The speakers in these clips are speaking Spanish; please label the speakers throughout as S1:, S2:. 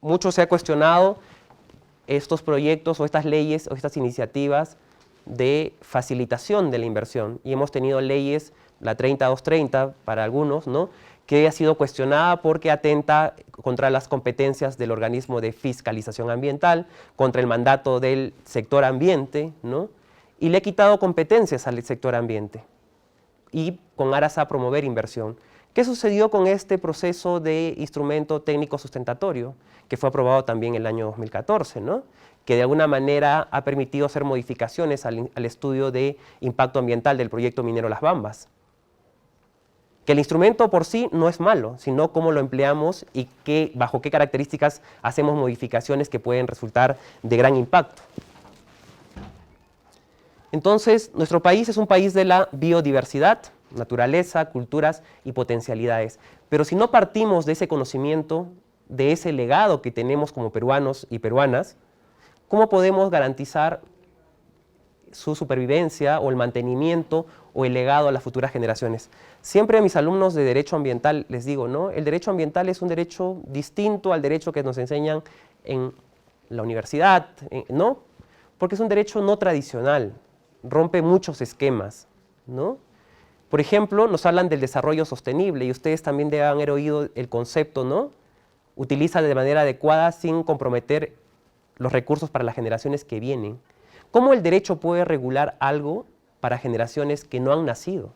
S1: mucho se ha cuestionado estos proyectos o estas leyes o estas iniciativas de facilitación de la inversión. Y hemos tenido leyes, la 30230 para algunos, ¿no?, que ha sido cuestionada porque atenta contra las competencias del organismo de fiscalización ambiental, contra el mandato del sector ambiente, ¿no?, y le ha quitado competencias al sector ambiente y con aras a promover inversión. ¿Qué sucedió con este proceso de instrumento técnico sustentatorio, que fue aprobado también en el año 2014, ¿no?, que de alguna manera ha permitido hacer modificaciones al estudio de impacto ambiental del proyecto minero Las Bambas? Que el instrumento por sí no es malo, sino cómo lo empleamos y bajo qué características hacemos modificaciones que pueden resultar de gran impacto. Entonces, nuestro país es un país de la biodiversidad, naturaleza, culturas y potencialidades. Pero si no partimos de ese conocimiento, de ese legado que tenemos como peruanos y peruanas, ¿cómo podemos garantizar su supervivencia o el mantenimiento o el legado a las futuras generaciones? Siempre a mis alumnos de Derecho Ambiental les digo, ¿no?, el derecho ambiental es un derecho distinto al derecho que nos enseñan en la universidad, ¿no?, porque es un derecho no tradicional, rompe muchos esquemas, ¿no? Por ejemplo, nos hablan del desarrollo sostenible y ustedes también deben haber oído el concepto, ¿no? Utiliza de manera adecuada sin comprometer los recursos para las generaciones que vienen. ¿Cómo el derecho puede regular algo para generaciones que no han nacido,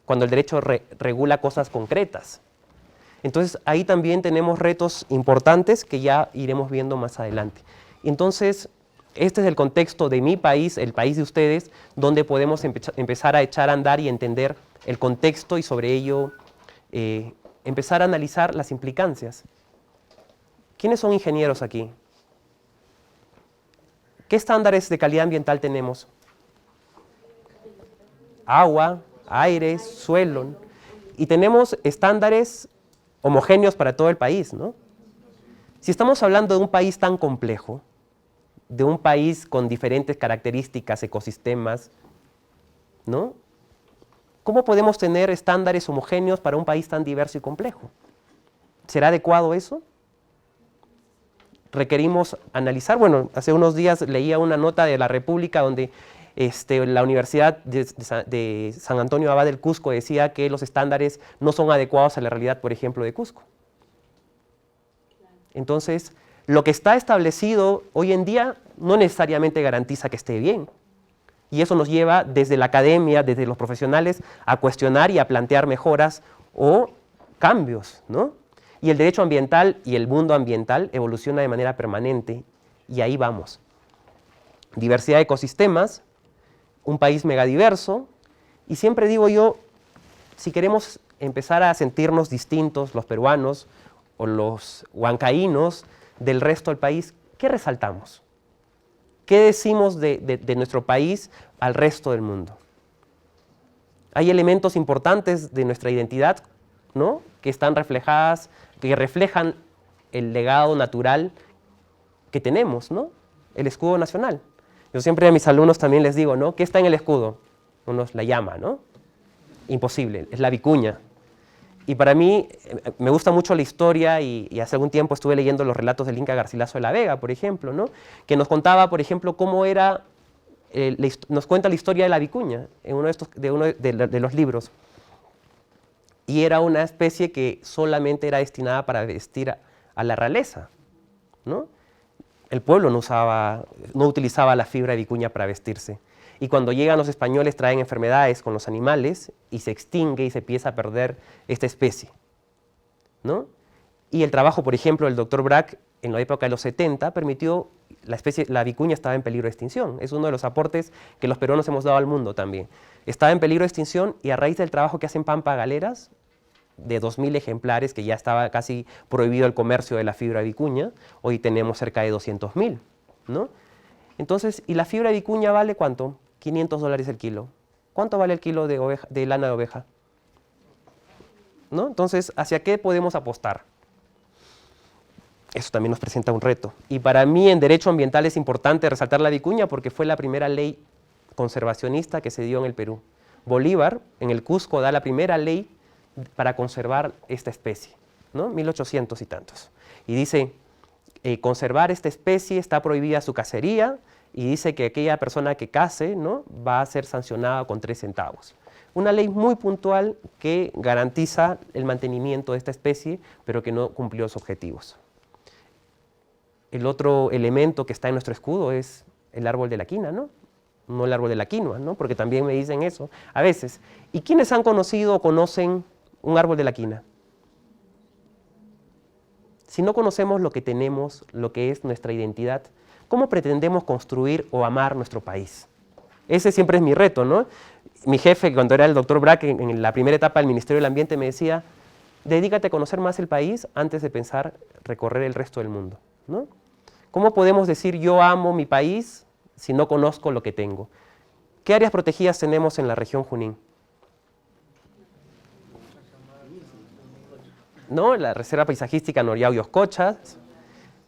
S1: cuando el derecho regula cosas concretas? Entonces, ahí también tenemos retos importantes que ya iremos viendo más adelante. Entonces, este es el contexto de mi país, el país de ustedes, donde podemos empezar a echar a andar y entender el contexto y sobre ello empezar a analizar las implicancias. ¿Quiénes son ingenieros aquí? ¿Qué estándares de calidad ambiental tenemos? Agua, aire, suelo. Y tenemos estándares homogéneos para todo el país, ¿no? Si estamos hablando de un país tan complejo, de un país con diferentes características, ecosistemas, ¿no?, ¿cómo podemos tener estándares homogéneos para un país tan diverso y complejo? ¿Será adecuado eso? Requerimos analizar. Bueno, hace unos días leía una nota de La República donde la Universidad de San Antonio Abad del Cusco decía que los estándares no son adecuados a la realidad, por ejemplo, de Cusco. Entonces, lo que está establecido hoy en día no necesariamente garantiza que esté bien. Y eso nos lleva desde la academia, desde los profesionales, a cuestionar y a plantear mejoras o cambios, ¿no? Y el derecho ambiental y el mundo ambiental evoluciona de manera permanente y ahí vamos. Diversidad de ecosistemas, un país megadiverso, y siempre digo yo, si queremos empezar a sentirnos distintos los peruanos o los huancaínos del resto del país, ¿qué resaltamos? ¿Qué decimos de nuestro país al resto del mundo? Hay elementos importantes de nuestra identidad, ¿no?, que están reflejadas, que reflejan el legado natural que tenemos, ¿no? El escudo nacional. Yo siempre a mis alumnos también les digo, ¿no?, ¿qué está en el escudo? Unos la llama, ¿no? Imposible, es la vicuña. Y para mí me gusta mucho la historia y hace algún tiempo estuve leyendo los relatos del Inca Garcilaso de la Vega, por ejemplo, ¿no?, que nos contaba, por ejemplo, cómo era, nos cuenta la historia de la vicuña en uno de los libros. Y era una especie que solamente era destinada para vestir a la realeza, ¿no? El pueblo no utilizaba la fibra de vicuña para vestirse. Y cuando llegan los españoles traen enfermedades con los animales y se extingue y se empieza a perder esta especie, ¿no? Y el trabajo, por ejemplo, del doctor Brack en la época de los 70 permitió, la vicuña estaba en peligro de extinción. Es uno de los aportes que los peruanos hemos dado al mundo también. Estaba en peligro de extinción y a raíz del trabajo que hacen Pampa Galeras, de 2.000 ejemplares, que ya estaba casi prohibido el comercio de la fibra de vicuña, hoy tenemos cerca de 200.000, ¿no? Entonces, ¿y la fibra de vicuña vale cuánto? $500 el kilo. ¿Cuánto vale el kilo de lana de oveja? ¿No? Entonces, ¿hacia qué podemos apostar? Eso también nos presenta un reto. Y para mí en derecho ambiental es importante resaltar la vicuña porque fue la primera ley conservacionista que se dio en el Perú. Bolívar, en el Cusco, da la primera ley para conservar esta especie, ¿no? 1800 y tantos. Y dice, conservar esta especie, está prohibida su cacería y dice que aquella persona que case, ¿no?, va a ser sancionada con 3 centavos. Una ley muy puntual que garantiza el mantenimiento de esta especie, pero que no cumplió los objetivos. El otro elemento que está en nuestro escudo es el árbol de la quina, ¿no? No el árbol de la quinoa, ¿no? Porque también me dicen eso a veces. ¿Y quiénes han conocido o conocen un árbol de la quina? Si no conocemos lo que tenemos, lo que es nuestra identidad, ¿cómo pretendemos construir o amar nuestro país? Ese siempre es mi reto, ¿no? Mi jefe, cuando era el doctor Brack, en la primera etapa del Ministerio del Ambiente, me decía, dedícate a conocer más el país antes de pensar recorrer el resto del mundo, ¿no? ¿Cómo podemos decir yo amo mi país si no conozco lo que tengo? ¿Qué áreas protegidas tenemos en la región Junín? ¿No? La Reserva Paisajística Noriao y Oscochas,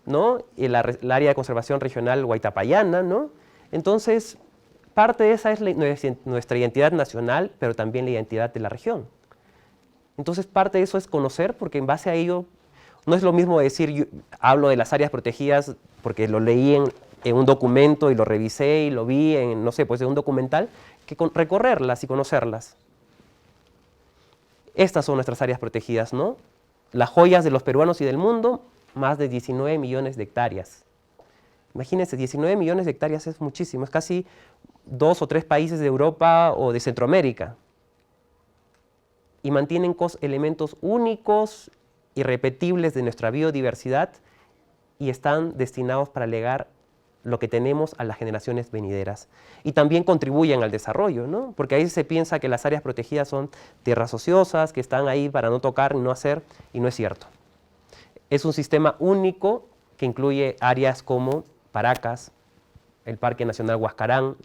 S1: ¿no? Y la área de conservación regional Huaytapallana, ¿no? Entonces, parte de esa es nuestra identidad nacional, pero también la identidad de la región. Entonces, parte de eso es conocer, porque en base a ello, no es lo mismo decir, yo hablo de las áreas protegidas porque lo leí en un documento y lo revisé y lo vi en, no sé, pues en un documental, que recorrerlas y conocerlas. Estas son nuestras áreas protegidas, ¿no? Las joyas de los peruanos y del mundo, más de 19 millones de hectáreas. Imagínense, 19 millones de hectáreas es muchísimo, es casi 2 o 3 países de Europa o de Centroamérica. Y mantienen elementos únicos, irrepetibles de nuestra biodiversidad y están destinados para legar lo que tenemos a las generaciones venideras. Y también contribuyen al desarrollo, ¿no? Porque ahí se piensa que las áreas protegidas son tierras ociosas, que están ahí para no tocar ni no hacer, y no es cierto. Es un sistema único que incluye áreas como Paracas, el Parque Nacional Huascarán,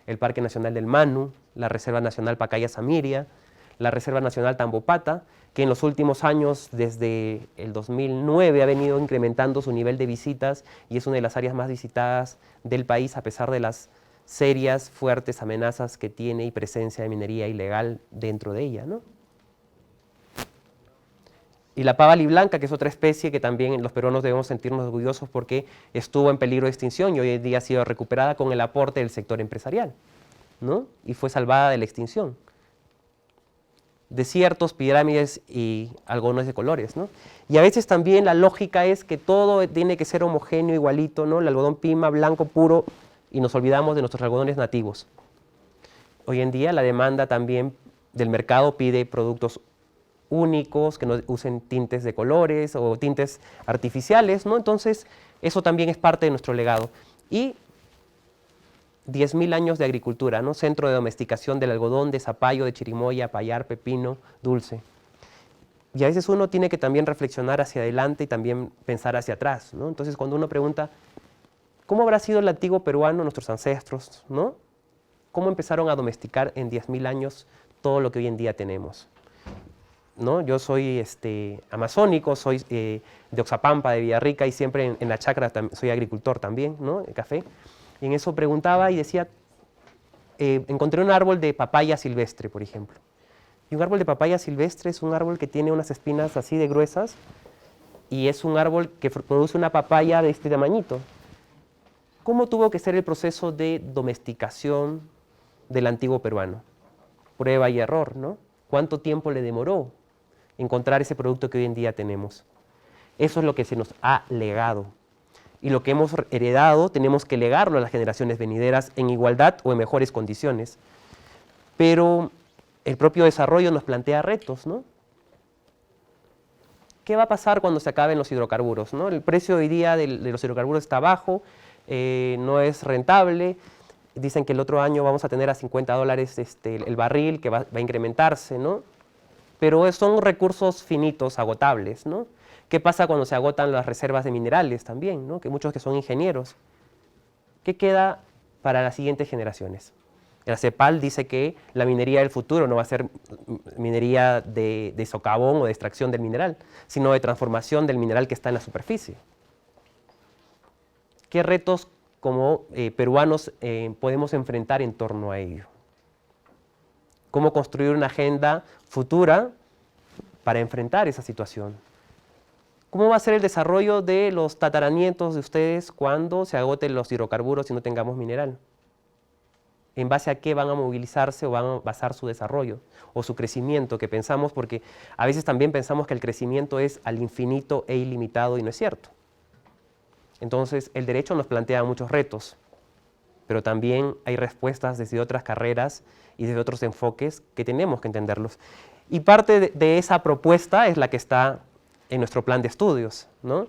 S1: el Parque Nacional del Manu, la Reserva Nacional Pacaya-Samiria, la Reserva Nacional Tambopata, que en los últimos años, desde el 2009, ha venido incrementando su nivel de visitas y es una de las áreas más visitadas del país, a pesar de las serias, fuertes amenazas que tiene y presencia de minería ilegal dentro de ella, ¿no? Y la pava aliblanca, que es otra especie que también los peruanos debemos sentirnos orgullosos porque estuvo en peligro de extinción y hoy en día ha sido recuperada con el aporte del sector empresarial, ¿no? Y fue salvada de la extinción. Desiertos, pirámides y algodones de colores, ¿no? Y a veces también la lógica es que todo tiene que ser homogéneo, igualito, ¿no? El algodón pima, blanco, puro, y nos olvidamos de nuestros algodones nativos. Hoy en día la demanda también del mercado pide productos únicos, que no usen tintes de colores o tintes artificiales, ¿no? Entonces, eso también es parte de nuestro legado. Y 10.000 años de agricultura, ¿no? Centro de domesticación del algodón, de zapallo, de chirimoya, payar, pepino, dulce. Y a veces uno tiene que también reflexionar hacia adelante y también pensar hacia atrás, ¿no? Entonces, cuando uno pregunta, ¿cómo habrá sido el antiguo peruano, nuestros ancestros, ¿no? ¿Cómo empezaron a domesticar en 10.000 años todo lo que hoy en día tenemos? ¿No? Yo soy amazónico, soy de Oxapampa, de Villarrica, y siempre en la chacra soy agricultor también, ¿no? De café. Y en eso preguntaba y decía, encontré un árbol de papaya silvestre, por ejemplo. Y un árbol de papaya silvestre es un árbol que tiene unas espinas así de gruesas y es un árbol que produce una papaya de este tamañito. ¿Cómo tuvo que ser el proceso de domesticación del antiguo peruano? Prueba y error, ¿no? ¿Cuánto tiempo le demoró encontrar ese producto que hoy en día tenemos? Eso es lo que se nos ha legado. Y lo que hemos heredado tenemos que legarlo a las generaciones venideras en igualdad o en mejores condiciones. Pero el propio desarrollo nos plantea retos, ¿no? ¿Qué va a pasar cuando se acaben los hidrocarburos, ¿no? El precio hoy día de los hidrocarburos está bajo, no es rentable. Dicen que el otro año vamos a tener a $50 el barril, que va a incrementarse, ¿no? Pero son recursos finitos, agotables, ¿no? ¿Qué pasa cuando se agotan las reservas de minerales también, ¿no? Que muchos que son ingenieros. ¿Qué queda para las siguientes generaciones? La CEPAL dice que la minería del futuro no va a ser minería de socavón o de extracción del mineral, sino de transformación del mineral que está en la superficie. ¿Qué retos como peruanos podemos enfrentar en torno a ello? ¿Cómo construir una agenda futura para enfrentar esa situación? ¿Cómo va a ser el desarrollo de los tataranietos de ustedes cuando se agoten los hidrocarburos y no tengamos mineral? ¿En base a qué van a movilizarse o van a basar su desarrollo o su crecimiento? Que pensamos, porque a veces también pensamos que el crecimiento es al infinito e ilimitado y no es cierto. Entonces, el derecho nos plantea muchos retos, pero también hay respuestas desde otras carreras y desde otros enfoques que tenemos que entenderlos. Y parte de esa propuesta es la que está en nuestro plan de estudios, ¿no?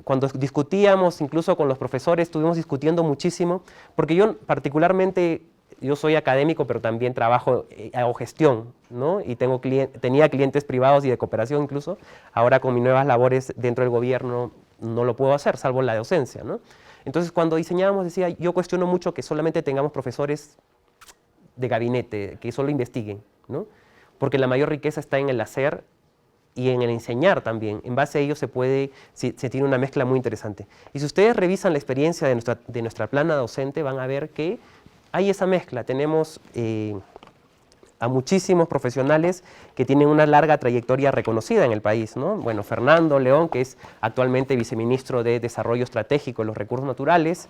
S1: Cuando discutíamos, incluso con los profesores, estuvimos discutiendo muchísimo, porque yo particularmente, yo soy académico, pero también trabajo, hago gestión, ¿no? Y tenía clientes privados y de cooperación incluso. Ahora con mis nuevas labores dentro del gobierno no lo puedo hacer, salvo la docencia, ¿no? Entonces cuando diseñábamos, decía, yo cuestiono mucho que solamente tengamos profesores de gabinete, que solo investiguen, ¿no? Porque la mayor riqueza está en el hacer y en el enseñar también. En base a ello se tiene una mezcla muy interesante. Y si ustedes revisan la experiencia de nuestra plana docente, van a ver que hay esa mezcla. Tenemos a muchísimos profesionales que tienen una larga trayectoria reconocida en el país, ¿no? Bueno, Fernando León, que es actualmente viceministro de Desarrollo Estratégico de los Recursos Naturales,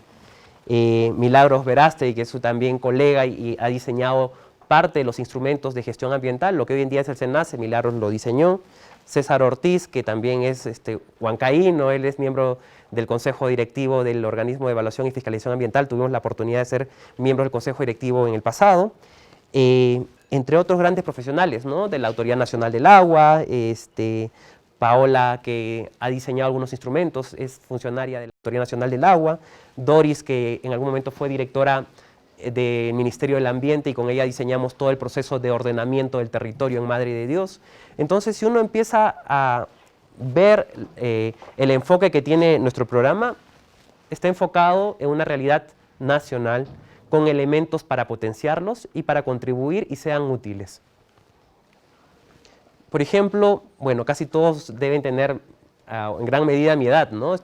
S1: Milagros Verástegui, que es su también colega y ha diseñado parte de los instrumentos de gestión ambiental, lo que hoy en día es el SENACE, Milagros lo diseñó. César Ortiz, que también es huancaíno, él es miembro del Consejo Directivo del Organismo de Evaluación y Fiscalización Ambiental, tuvimos la oportunidad de ser miembros del Consejo Directivo en el pasado, entre otros grandes profesionales, ¿no? De la Autoridad Nacional del Agua, Paola, que ha diseñado algunos instrumentos, es funcionaria de la Autoridad Nacional del Agua, Doris, que en algún momento fue directora del Ministerio del Ambiente y con ella diseñamos todo el proceso de ordenamiento del territorio en Madre de Dios. Entonces, si uno empieza a ver el enfoque que tiene nuestro programa, está enfocado en una realidad nacional con elementos para potenciarlos y para contribuir y sean útiles. Por ejemplo, bueno, casi todos deben tener en gran medida mi edad, ¿no?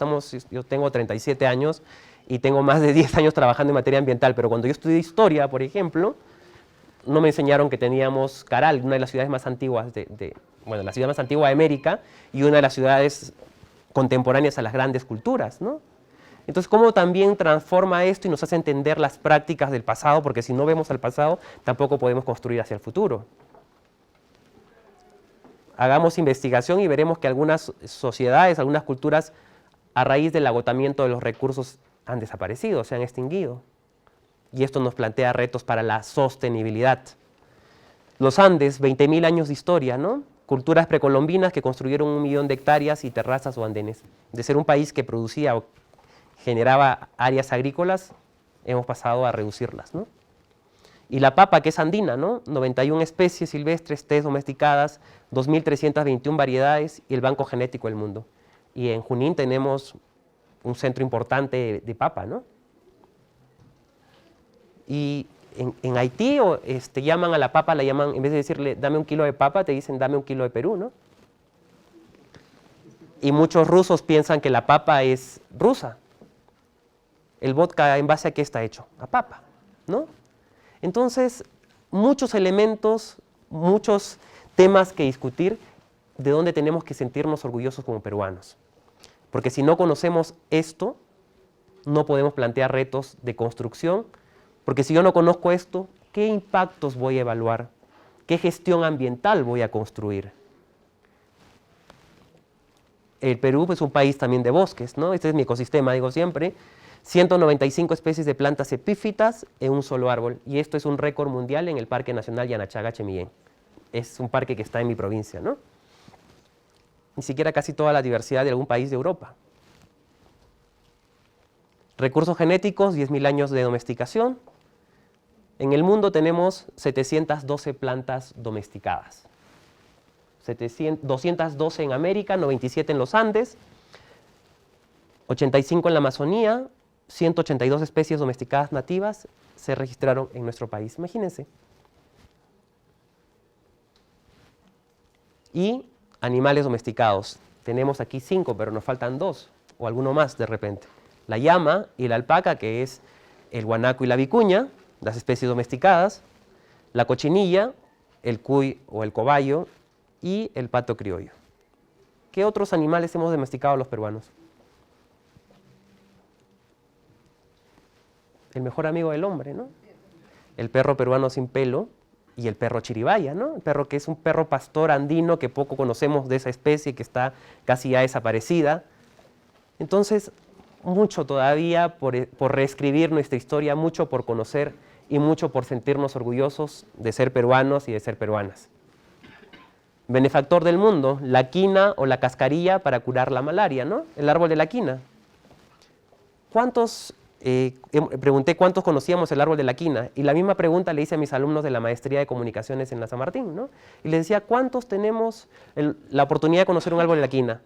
S1: Yo tengo 37 años y tengo más de 10 años trabajando en materia ambiental, pero cuando yo estudié historia, por ejemplo, no me enseñaron que teníamos Caral, una de las ciudades más antiguas bueno, la ciudad más antigua de América y una de las ciudades contemporáneas a las grandes culturas, ¿no? Entonces, ¿cómo también transforma esto y nos hace entender las prácticas del pasado? Porque si no vemos al pasado, tampoco podemos construir hacia el futuro. Hagamos investigación y veremos que algunas sociedades, algunas culturas, a raíz del agotamiento de los recursos, han desaparecido, se han extinguido. Y esto nos plantea retos para la sostenibilidad. Los Andes, 20.000 años de historia, ¿no? Culturas precolombinas que construyeron 1 millón de hectáreas y terrazas o andenes. De ser un país que producía o generaba áreas agrícolas, hemos pasado a reducirlas, ¿no? Y la papa, que es andina, ¿no? 91 especies silvestres, 3 domesticadas, 2.321 variedades y el banco genético del mundo. Y en Junín tenemos un centro importante de papa, ¿no? Y en Haití llaman a la papa, en vez de decirle dame 1 kilo de papa, te dicen dame 1 kilo de Perú, ¿no? Y muchos rusos piensan que la papa es rusa. El vodka, ¿en base a qué está hecho? A papa, ¿no? Entonces, muchos elementos, muchos temas que discutir de dónde tenemos que sentirnos orgullosos como peruanos. Porque si no conocemos esto, no podemos plantear retos de construcción, porque si yo no conozco esto, ¿qué impactos voy a evaluar? ¿Qué gestión ambiental voy a construir? El Perú es un país también de bosques, ¿no? Este es mi ecosistema, digo siempre. 195 especies de plantas epífitas en un solo árbol. Y esto es un récord mundial en el Parque Nacional Yanachaga-Chemillén. Es un parque que está en mi provincia, ¿no? Ni siquiera casi toda la diversidad de algún país de Europa. Recursos genéticos, 10.000 años de domesticación. En el mundo tenemos 712 plantas domesticadas. 212 en América, 97 en los Andes, 85 en la Amazonía, 182 especies domesticadas nativas se registraron en nuestro país. Imagínense. Y animales domesticados. Tenemos aquí 5, pero nos faltan 2, o alguno más de repente. La llama y la alpaca, que es el guanaco y la vicuña, las especies domesticadas, la cochinilla, el cuy o el cobayo y el pato criollo. ¿Qué otros animales hemos domesticado los peruanos? El mejor amigo del hombre, ¿no? El perro peruano sin pelo y el perro chiribaya, ¿no? El perro que es un perro pastor andino que poco conocemos de esa especie, que está casi ya desaparecida. Entonces, mucho todavía por reescribir nuestra historia, mucho por conocer y mucho por sentirnos orgullosos de ser peruanos y de ser peruanas. Benefactor del mundo, la quina o la cascarilla para curar la malaria, ¿no? El árbol de la quina. Pregunté cuántos conocíamos el árbol de la quina, y la misma pregunta le hice a mis alumnos de la maestría de comunicaciones en la San Martín, ¿no? Y les decía, ¿cuántos tenemos la oportunidad de conocer un árbol de la quina?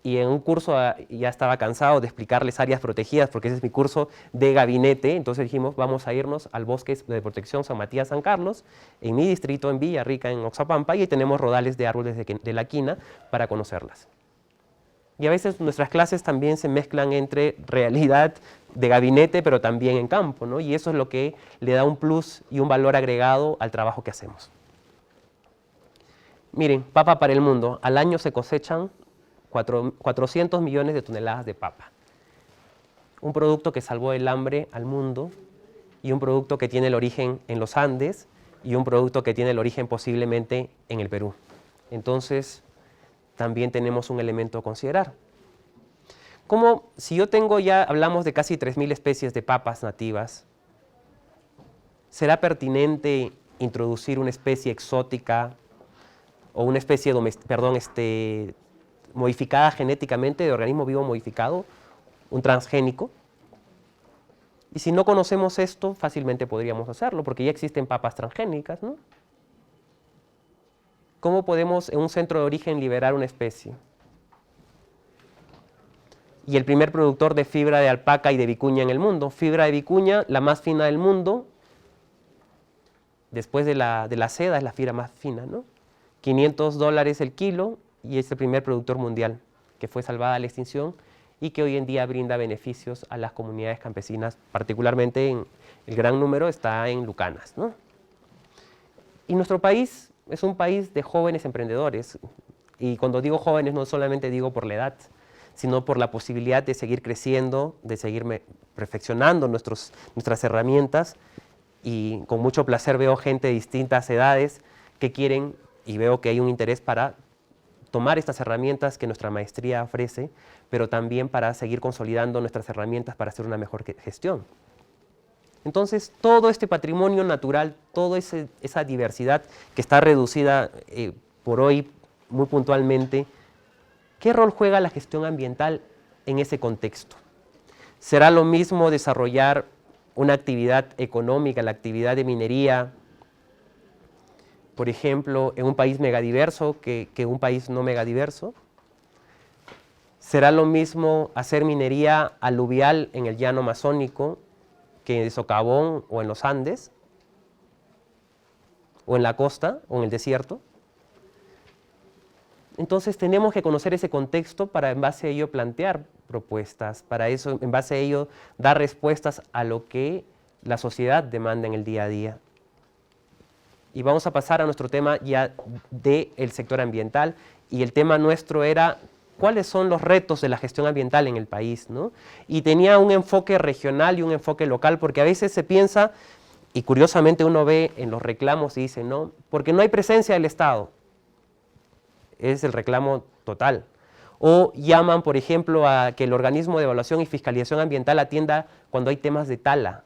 S1: Y en un curso ya estaba cansado de explicarles áreas protegidas, porque ese es mi curso de gabinete. Entonces dijimos, vamos a irnos al bosque de protección San Matías San Carlos, en mi distrito, en Villarrica, en Oxapampa, y ahí tenemos rodales de árboles de la quina para conocerlas. Y a veces nuestras clases también se mezclan entre realidad de gabinete, pero también en campo, ¿no? Y eso es lo que le da un plus y un valor agregado al trabajo que hacemos. Miren, papa para el mundo. Al año se cosechan 400 millones de toneladas de papa. Un producto que salvó el hambre al mundo, y un producto que tiene el origen en los Andes, y un producto que tiene el origen posiblemente en el Perú. Entonces, también tenemos un elemento a considerar. Como si yo tengo ya, hablamos de casi 3.000 especies de papas nativas, ¿será pertinente introducir una especie exótica o una especie modificada genéticamente, de organismo vivo modificado, un transgénico? Y si no conocemos esto, fácilmente podríamos hacerlo, porque ya existen papas transgénicas, ¿no? ¿Cómo podemos en un centro de origen liberar una especie? Y el primer productor de fibra de alpaca y de vicuña en el mundo. Fibra de vicuña, la más fina del mundo, después de la seda, es la fibra más fina, ¿no? $500 el kilo, y es el primer productor mundial que fue salvada de la extinción y que hoy en día brinda beneficios a las comunidades campesinas, particularmente en el gran número está en Lucanas, ¿no? Y nuestro país es un país de jóvenes emprendedores, y cuando digo jóvenes no solamente digo por la edad, sino por la posibilidad de seguir creciendo, de seguir perfeccionando nuestras herramientas, y con mucho placer veo gente de distintas edades que quieren, y veo que hay un interés para tomar estas herramientas que nuestra maestría ofrece, pero también para seguir consolidando nuestras herramientas para hacer una mejor gestión. Entonces, todo este patrimonio natural, toda esa diversidad que está reducida por hoy muy puntualmente, ¿qué rol juega la gestión ambiental en ese contexto? ¿Será lo mismo desarrollar una actividad económica, la actividad de minería, por ejemplo, en un país megadiverso que un país no megadiverso? ¿Será lo mismo hacer minería aluvial en el llano amazónico que en Socavón o en los Andes, o en la costa, o en el desierto? Entonces tenemos que conocer ese contexto para en base a ello plantear propuestas, para eso, en base a ello dar respuestas a lo que la sociedad demanda en el día a día. Y vamos a pasar a nuestro tema ya del sector ambiental, y el tema nuestro era cuáles son los retos de la gestión ambiental en el país, ¿no? Y tenía un enfoque regional y un enfoque local, porque a veces se piensa, y curiosamente uno ve en los reclamos y dice, no, porque no hay presencia del Estado. Es el reclamo total. O llaman, por ejemplo, a que el organismo de evaluación y fiscalización ambiental atienda cuando hay temas de tala.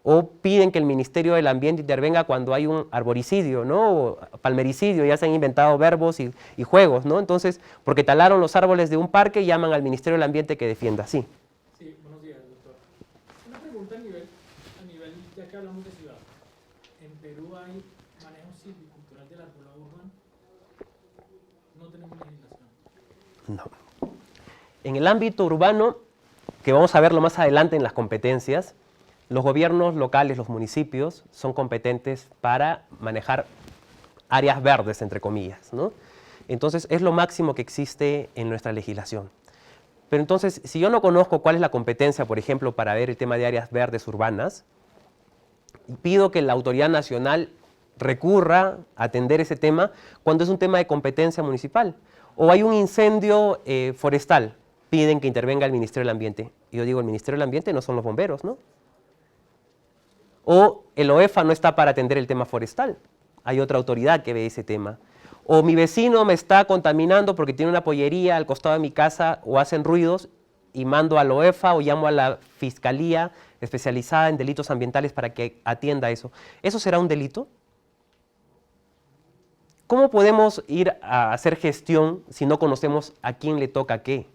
S1: O piden que el Ministerio del Ambiente intervenga cuando hay un arboricidio, ¿no? O palmericidio, ya se han inventado verbos y juegos, ¿no? Entonces, porque talaron los árboles de un parque, llaman al Ministerio del Ambiente que defienda. Sí.
S2: Sí, buenos días, doctor. Una pregunta a nivel, ya que hablamos de ciudad. ¿En Perú hay manejo silvicultural del arbolado urbano? No tenemos legislación.
S1: No. En el ámbito urbano, que vamos a verlo más adelante en las competencias, los gobiernos locales, los municipios, son competentes para manejar áreas verdes, entre comillas, ¿no? Entonces, es lo máximo que existe en nuestra legislación. Pero entonces, si yo no conozco cuál es la competencia, por ejemplo, para ver el tema de áreas verdes urbanas, pido que la autoridad nacional recurra a atender ese tema cuando es un tema de competencia municipal. O hay un incendio forestal, piden que intervenga el Ministerio del Ambiente. Y yo digo, el Ministerio del Ambiente no son los bomberos, ¿no? O el OEFA no está para atender el tema forestal, hay otra autoridad que ve ese tema. O mi vecino me está contaminando porque tiene una pollería al costado de mi casa o hacen ruidos y mando al OEFA o llamo a la Fiscalía especializada en delitos ambientales para que atienda eso. ¿Eso será un delito? ¿Cómo podemos ir a hacer gestión si no conocemos a quién le toca qué?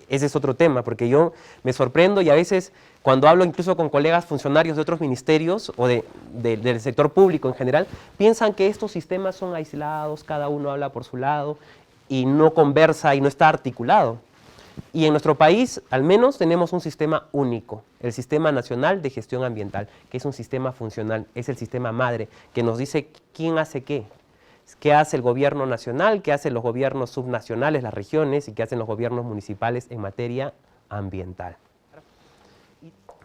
S1: Ese es otro tema, porque yo me sorprendo y a veces cuando hablo incluso con colegas funcionarios de otros ministerios o del sector público en general, piensan que estos sistemas son aislados, cada uno habla por su lado y no conversa y no está articulado. Y en nuestro país, al menos, tenemos un sistema único, el Sistema Nacional de Gestión Ambiental, que es un sistema funcional, es el sistema madre, que nos dice quién hace qué. ¿Qué hace el gobierno nacional? ¿Qué hacen los gobiernos subnacionales, las regiones? ¿Y qué hacen los gobiernos municipales en materia ambiental?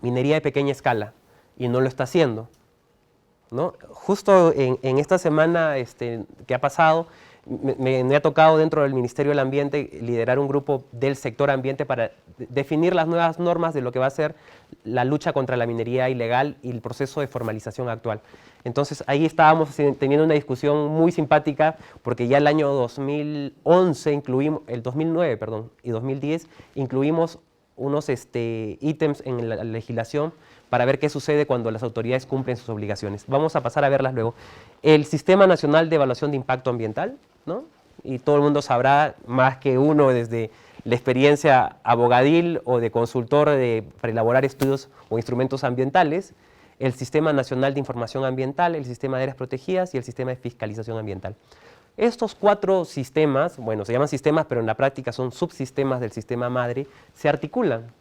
S1: Minería de pequeña escala, y no lo está haciendo, ¿no? Justo en esta semana que ha pasado, me ha tocado dentro del Ministerio del Ambiente liderar un grupo del sector ambiente para definir las nuevas normas de lo que va a ser la lucha contra la minería ilegal y el proceso de formalización actual. Entonces ahí estábamos teniendo una discusión muy simpática porque ya el año 2011 incluimos, el 2009, perdón, y 2010 incluimos unos ítems en la legislación para ver qué sucede cuando las autoridades cumplen sus obligaciones. Vamos a pasar a verlas luego. El Sistema Nacional de Evaluación de Impacto Ambiental, ¿no? Y todo el mundo sabrá, más que uno, desde la experiencia abogadil o de consultor para elaborar estudios o instrumentos ambientales, el Sistema Nacional de Información Ambiental, el Sistema de Áreas Protegidas y el Sistema de Fiscalización Ambiental. Estos 4 sistemas, bueno, se llaman sistemas, pero en la práctica son subsistemas del sistema madre, se articulan,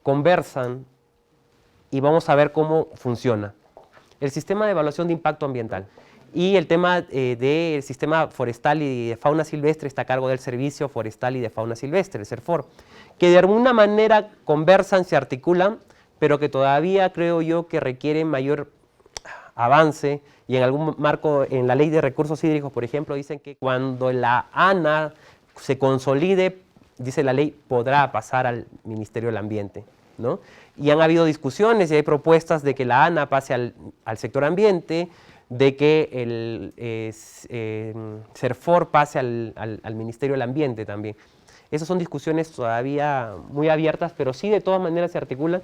S1: conversan y vamos a ver cómo funciona. El Sistema de Evaluación de Impacto Ambiental y el tema del Sistema Forestal y de Fauna Silvestre está a cargo del Servicio Forestal y de Fauna Silvestre, el SERFOR, que de alguna manera conversan, se articulan, pero que todavía creo yo que requieren mayor avance y en algún marco, en la Ley de Recursos Hídricos, por ejemplo, dicen que cuando la ANA se consolide, dice la ley, podrá pasar al Ministerio del Ambiente, ¿no? Y han habido discusiones y hay propuestas de que la ANA pase al sector ambiente, de que el SERFOR pase al Ministerio del Ambiente también. Esas son discusiones todavía muy abiertas, pero sí de todas maneras se articulan.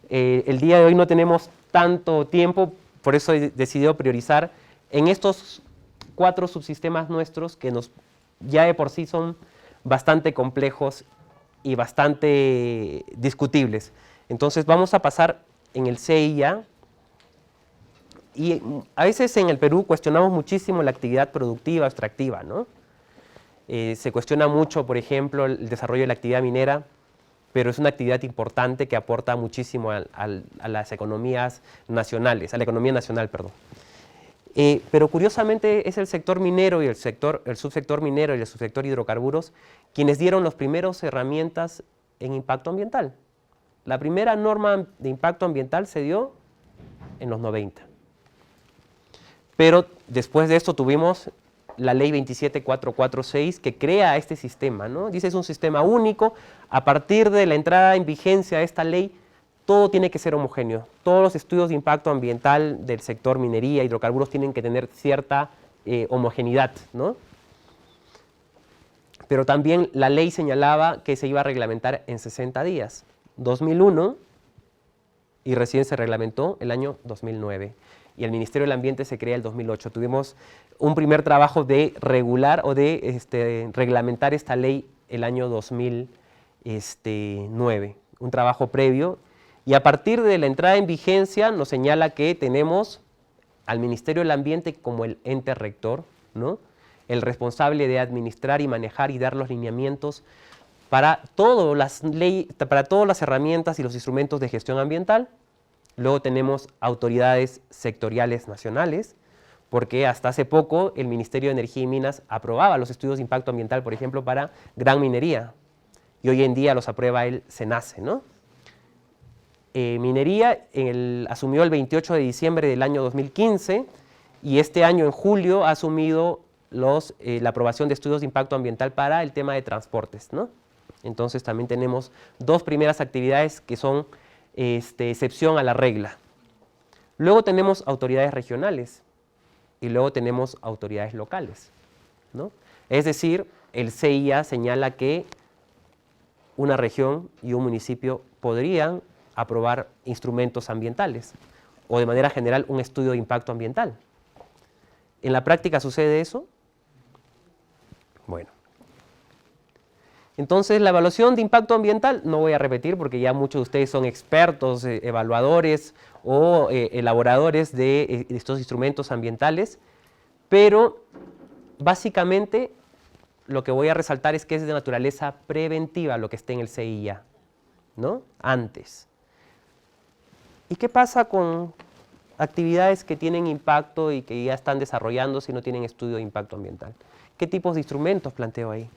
S1: El día de hoy no tenemos tanto tiempo, por eso he decidido priorizar en estos 4 subsistemas nuestros que ya de por sí son bastante complejos y bastante discutibles. Entonces vamos a pasar en el CIA y a veces en el Perú cuestionamos muchísimo la actividad productiva, extractiva, ¿no? Se cuestiona mucho, por ejemplo, el desarrollo de la actividad minera, pero es una actividad importante que aporta muchísimo a las economías nacionales, a la economía nacional, perdón. Pero curiosamente es el sector minero y el subsector minero y el subsector hidrocarburos quienes dieron las primeras herramientas en impacto ambiental. La primera norma de impacto ambiental se dio en los 90. Pero después de esto tuvimos la ley 27446 que crea este sistema, ¿no? Dice es un sistema único, a partir de la entrada en vigencia de esta ley, todo tiene que ser homogéneo. Todos los estudios de impacto ambiental del sector minería, hidrocarburos tienen que tener cierta homogeneidad, ¿no? Pero también la ley señalaba que se iba a reglamentar en 60 días. 2001 y recién se reglamentó el año 2009. Y el Ministerio del Ambiente se crea el 2008. Tuvimos un primer trabajo de regular o de reglamentar esta ley el año 2009, un trabajo previo. Y a partir de la entrada en vigencia nos señala que tenemos al Ministerio del Ambiente como el ente rector, ¿no? El responsable de administrar y manejar y dar los lineamientos para todas las herramientas y los instrumentos de gestión ambiental. Luego tenemos autoridades sectoriales nacionales, porque hasta hace poco el Ministerio de Energía y Minas aprobaba los estudios de impacto ambiental, por ejemplo, para gran minería, y hoy en día los aprueba el SENACE, ¿no? Minería asumió el 28 de diciembre del año 2015, y este año en julio ha asumido la aprobación de estudios de impacto ambiental para el tema de transportes, ¿no? Entonces también tenemos dos primeras actividades que son excepción a la regla. Luego tenemos autoridades regionales y luego tenemos autoridades locales, ¿no? Es decir, el CIA señala que una región y un municipio podrían aprobar instrumentos ambientales o de manera general un estudio de impacto ambiental. ¿En la práctica sucede eso? Bueno. Entonces, la evaluación de impacto ambiental, no voy a repetir porque ya muchos de ustedes son expertos, evaluadores o elaboradores de estos instrumentos ambientales, pero básicamente lo que voy a resaltar es que es de naturaleza preventiva lo que esté en el CIA, ¿no? Antes. ¿Y qué pasa con actividades que tienen impacto y que ya están desarrollándose y no tienen estudio de impacto ambiental? ¿Qué tipos de instrumentos planteo ahí?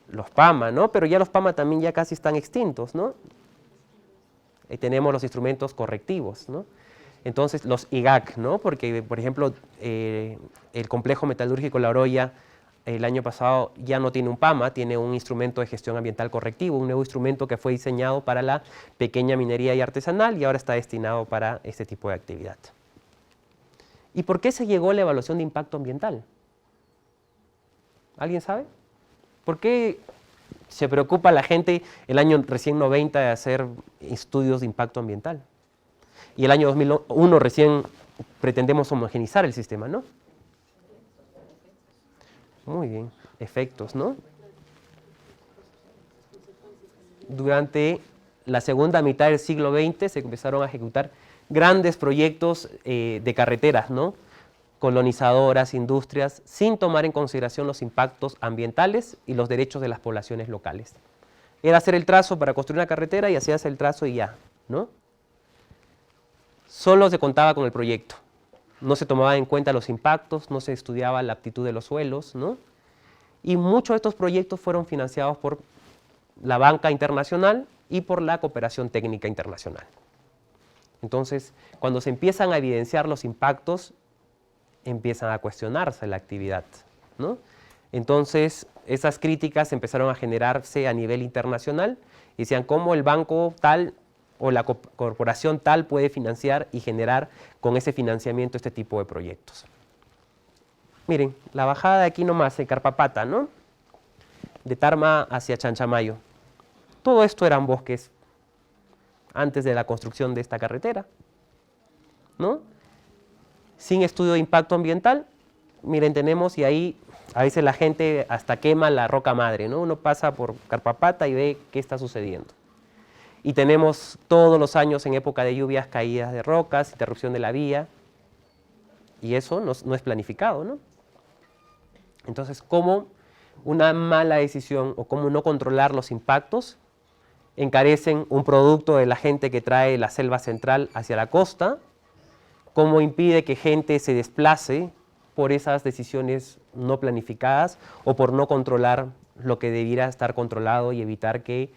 S1: Los PAMA, ¿no? Pero ya los PAMA también ya casi están extintos, ¿no? Ahí tenemos los instrumentos correctivos, ¿no? Entonces, los IGAC, ¿no? Porque, por ejemplo, el complejo metalúrgico La Oroya el año pasado ya no tiene un PAMA, tiene un instrumento de gestión ambiental correctivo, un nuevo instrumento que fue diseñado para la pequeña minería y artesanal y ahora está destinado para este tipo de actividad. ¿Y por qué se llegó a la evaluación de impacto ambiental? ¿Alguien sabe? ¿Por qué se preocupa la gente el año recién 90 de hacer estudios de impacto ambiental? Y el año 2001 recién pretendemos homogeneizar el sistema, ¿no? Muy bien, efectos, ¿no? Durante la segunda mitad del siglo XX se empezaron a ejecutar grandes proyectos de carreteras, ¿no? Colonizadoras, industrias, sin tomar en consideración los impactos ambientales y los derechos de las poblaciones locales. Era hacer el trazo para construir una carretera y hacías el trazo y ya, ¿no? Solo se contaba con el proyecto. No se tomaba en cuenta los impactos, no se estudiaba la aptitud de los suelos, ¿no? Y muchos de estos proyectos fueron financiados por la banca internacional y por la cooperación técnica internacional. Entonces, cuando se empiezan a evidenciar los impactos, empiezan a cuestionarse la actividad, ¿no? Entonces, esas críticas empezaron a generarse a nivel internacional y decían cómo el banco tal o la corporación tal puede financiar y generar con ese financiamiento este tipo de proyectos. Miren, la bajada de aquí nomás, en Carpapata, ¿no? De Tarma hacia Chanchamayo. Todo esto eran bosques antes de la construcción de esta carretera, ¿no? Sin estudio de impacto ambiental, miren, tenemos y ahí a veces la gente hasta quema la roca madre, ¿no? Uno pasa por Carpapata y ve qué está sucediendo. Y tenemos todos los años en época de lluvias caídas de rocas, interrupción de la vía, y eso no es planificado, ¿no? Entonces, ¿cómo una mala decisión o cómo no controlar los impactos encarecen un producto de la gente que trae la selva central hacia la costa? ¿Cómo impide que gente se desplace por esas decisiones no planificadas o por no controlar lo que debiera estar controlado y evitar que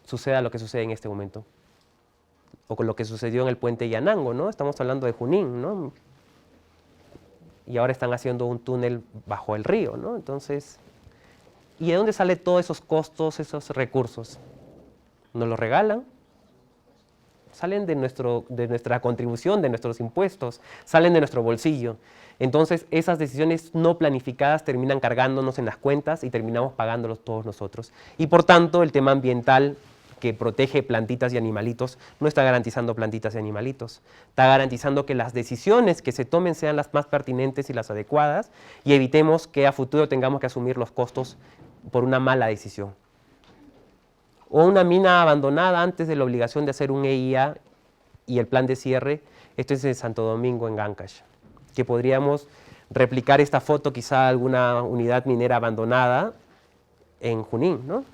S1: suceda lo que sucede en este momento? O con lo que sucedió en el puente Yanango, ¿no? Estamos hablando de Junín, ¿no? Y ahora están haciendo un túnel bajo el río, ¿no? Entonces, ¿y de dónde salen todos esos costos, esos recursos? ¿Nos los regalan? Salen de nuestra contribución, de nuestros impuestos, salen de nuestro bolsillo. Entonces, esas decisiones no planificadas terminan cargándonos en las cuentas y terminamos pagándolos todos nosotros. Y por tanto, el tema ambiental que protege plantitas y animalitos no está garantizando plantitas y animalitos. Está garantizando que las decisiones que se tomen sean las más pertinentes y las adecuadas y evitemos que a futuro tengamos que asumir los costos por una mala decisión. O una mina abandonada antes de la obligación de hacer un EIA y el plan de cierre. Esto es en Santo Domingo, en Ancash, que podríamos replicar esta foto quizá alguna unidad minera abandonada en Junín, ¿no?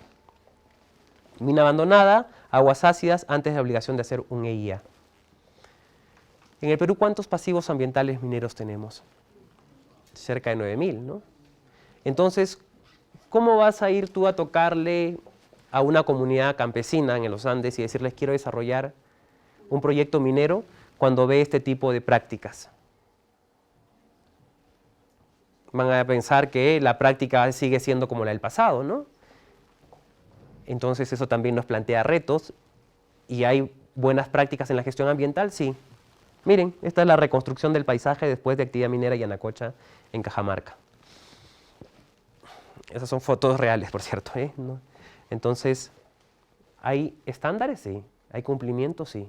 S1: Mina abandonada, aguas ácidas antes de la obligación de hacer un EIA. En el Perú, ¿cuántos pasivos ambientales mineros tenemos? Cerca de 9.000, ¿no? Entonces, ¿cómo vas a ir tú a tocarle a una comunidad campesina en los Andes y decirles quiero desarrollar un proyecto minero cuando ve este tipo de prácticas? Van a pensar que la práctica sigue siendo como la del pasado, ¿no? Entonces eso también nos plantea retos. ¿Y hay buenas prácticas en la gestión ambiental? Sí. Miren, esta es la reconstrucción del paisaje después de actividad minera Yanacocha en Cajamarca. Esas son fotos reales, por cierto, ¿eh? ¿No? Entonces, ¿hay estándares? Sí. ¿Hay cumplimiento? Sí.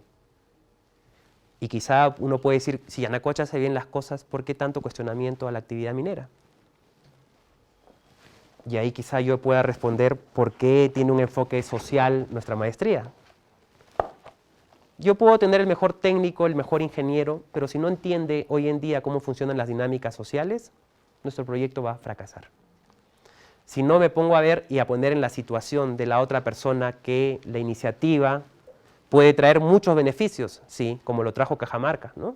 S1: Y quizá uno puede decir, si Yanacocha hace bien las cosas, ¿por qué tanto cuestionamiento a la actividad minera? Y ahí quizá yo pueda responder por qué tiene un enfoque social nuestra maestría. Yo puedo tener el mejor técnico, el mejor ingeniero, pero si no entiende hoy en día cómo funcionan las dinámicas sociales, nuestro proyecto va a fracasar. Si no me pongo a ver y a poner en la situación de la otra persona que la iniciativa puede traer muchos beneficios, sí, como lo trajo Cajamarca, ¿no?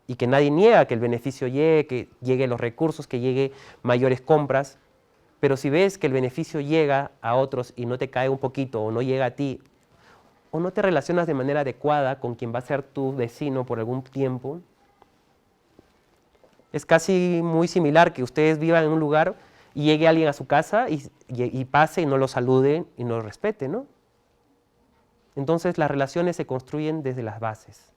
S1: Y que nadie niega que el beneficio llegue, que lleguen los recursos, que llegue mayores compras, pero si ves que el beneficio llega a otros y no te cae un poquito o no llega a ti, o no te relacionas de manera adecuada con quien va a ser tu vecino por algún tiempo, es casi muy similar que ustedes vivan en un lugar y llegue alguien a su casa y pase y no lo salude y no lo respete, ¿no? Entonces las relaciones se construyen desde las bases.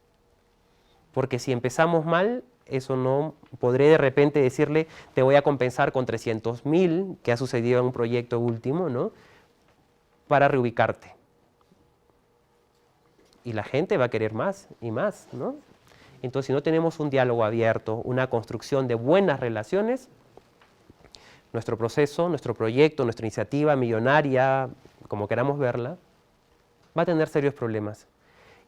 S1: Porque si empezamos mal, eso no, podré de repente decirle, te voy a compensar con 300.000, que ha sucedido en un proyecto último, ¿no? Para reubicarte. Y la gente va a querer más y más, ¿no? Entonces, si no tenemos un diálogo abierto, una construcción de buenas relaciones, nuestro proceso, nuestro proyecto, nuestra iniciativa millonaria, como queramos verla, va a tener serios problemas.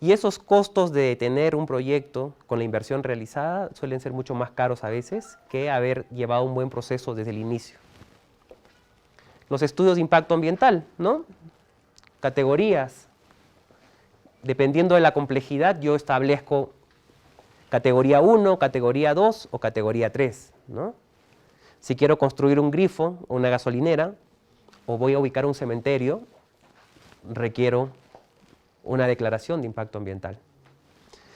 S1: Y esos costos de tener un proyecto con la inversión realizada suelen ser mucho más caros a veces que haber llevado un buen proceso desde el inicio. Los estudios de impacto ambiental, ¿no? Categorías. Dependiendo de la complejidad, yo establezco categoría 1, categoría 2 o categoría 3, ¿no? Si quiero construir un grifo o una gasolinera, o voy a ubicar un cementerio, requiero una declaración de impacto ambiental.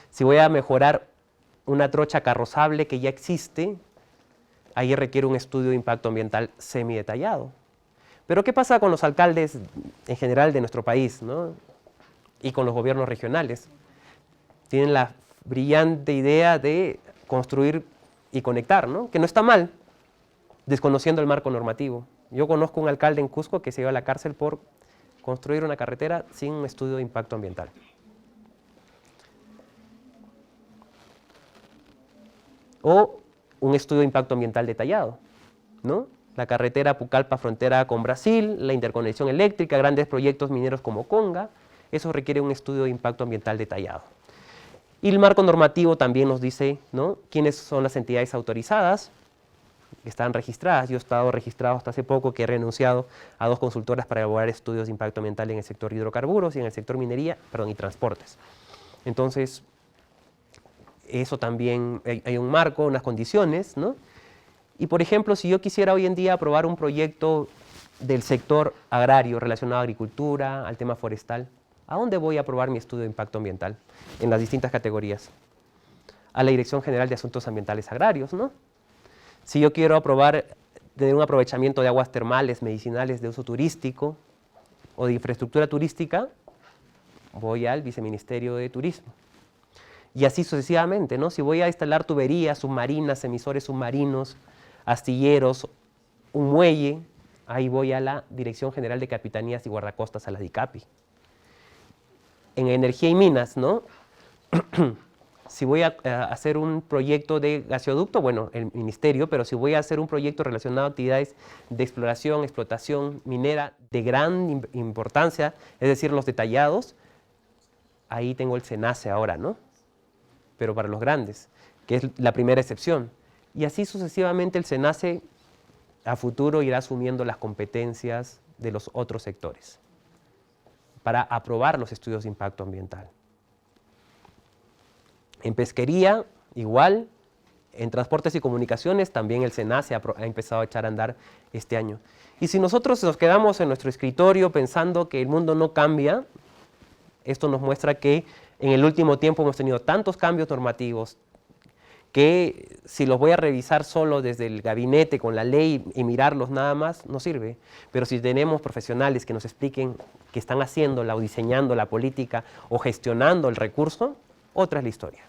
S1: Si voy a mejorar una trocha carrozable que ya existe, ahí requiere un estudio de impacto ambiental semidetallado. Pero ¿qué pasa con los alcaldes en general de nuestro país, ¿no? Y con los gobiernos regionales? Tienen la brillante idea de construir y conectar, ¿no? Que no está mal, desconociendo el marco normativo. Yo conozco un alcalde en Cusco que se iba a la cárcel por construir una carretera sin un estudio de impacto ambiental. O un estudio de impacto ambiental detallado, ¿no? La carretera Pucallpa frontera con Brasil, la interconexión eléctrica, grandes proyectos mineros como Conga, eso requiere un estudio de impacto ambiental detallado. Y el marco normativo también nos dice, ¿no?, quiénes son las entidades autorizadas, que están registradas. Yo he estado registrado hasta hace poco, que he renunciado a 2 consultoras para elaborar estudios de impacto ambiental en el sector hidrocarburos y en el sector minería, y transportes. Entonces, eso también, hay un marco, unas condiciones, ¿no? Y por ejemplo, si yo quisiera hoy en día aprobar un proyecto del sector agrario relacionado a agricultura, al tema forestal, ¿a dónde voy a aprobar mi estudio de impacto ambiental en las distintas categorías? A la Dirección General de Asuntos Ambientales Agrarios, ¿no? Si yo quiero aprobar de un aprovechamiento de aguas termales, medicinales de uso turístico o de infraestructura turística, voy al Viceministerio de Turismo. Y así sucesivamente, ¿no? Si voy a instalar tuberías submarinas, emisores submarinos, astilleros, un muelle, ahí voy a la Dirección General de Capitanías y Guardacostas, a la DICAPI. En energía y minas, ¿no? Si voy a hacer un proyecto de gasoducto, bueno, el ministerio, pero si voy a hacer un proyecto relacionado a actividades de exploración, explotación minera de gran importancia, es decir, los detallados, ahí tengo el SENACE ahora, ¿no? Pero para los grandes, que es la primera excepción. Y así sucesivamente el SENACE a futuro irá asumiendo las competencias de los otros sectores para aprobar los estudios de impacto ambiental. En pesquería, igual. En transportes y comunicaciones, también el SENACE ha empezado a echar a andar este año. Y si nosotros nos quedamos en nuestro escritorio pensando que el mundo no cambia, esto nos muestra que en el último tiempo hemos tenido tantos cambios normativos, que si los voy a revisar solo desde el gabinete con la ley y mirarlos nada más, no sirve. Pero si tenemos profesionales que nos expliquen que están haciéndola o diseñando la política o gestionando el recurso, otra es la historia.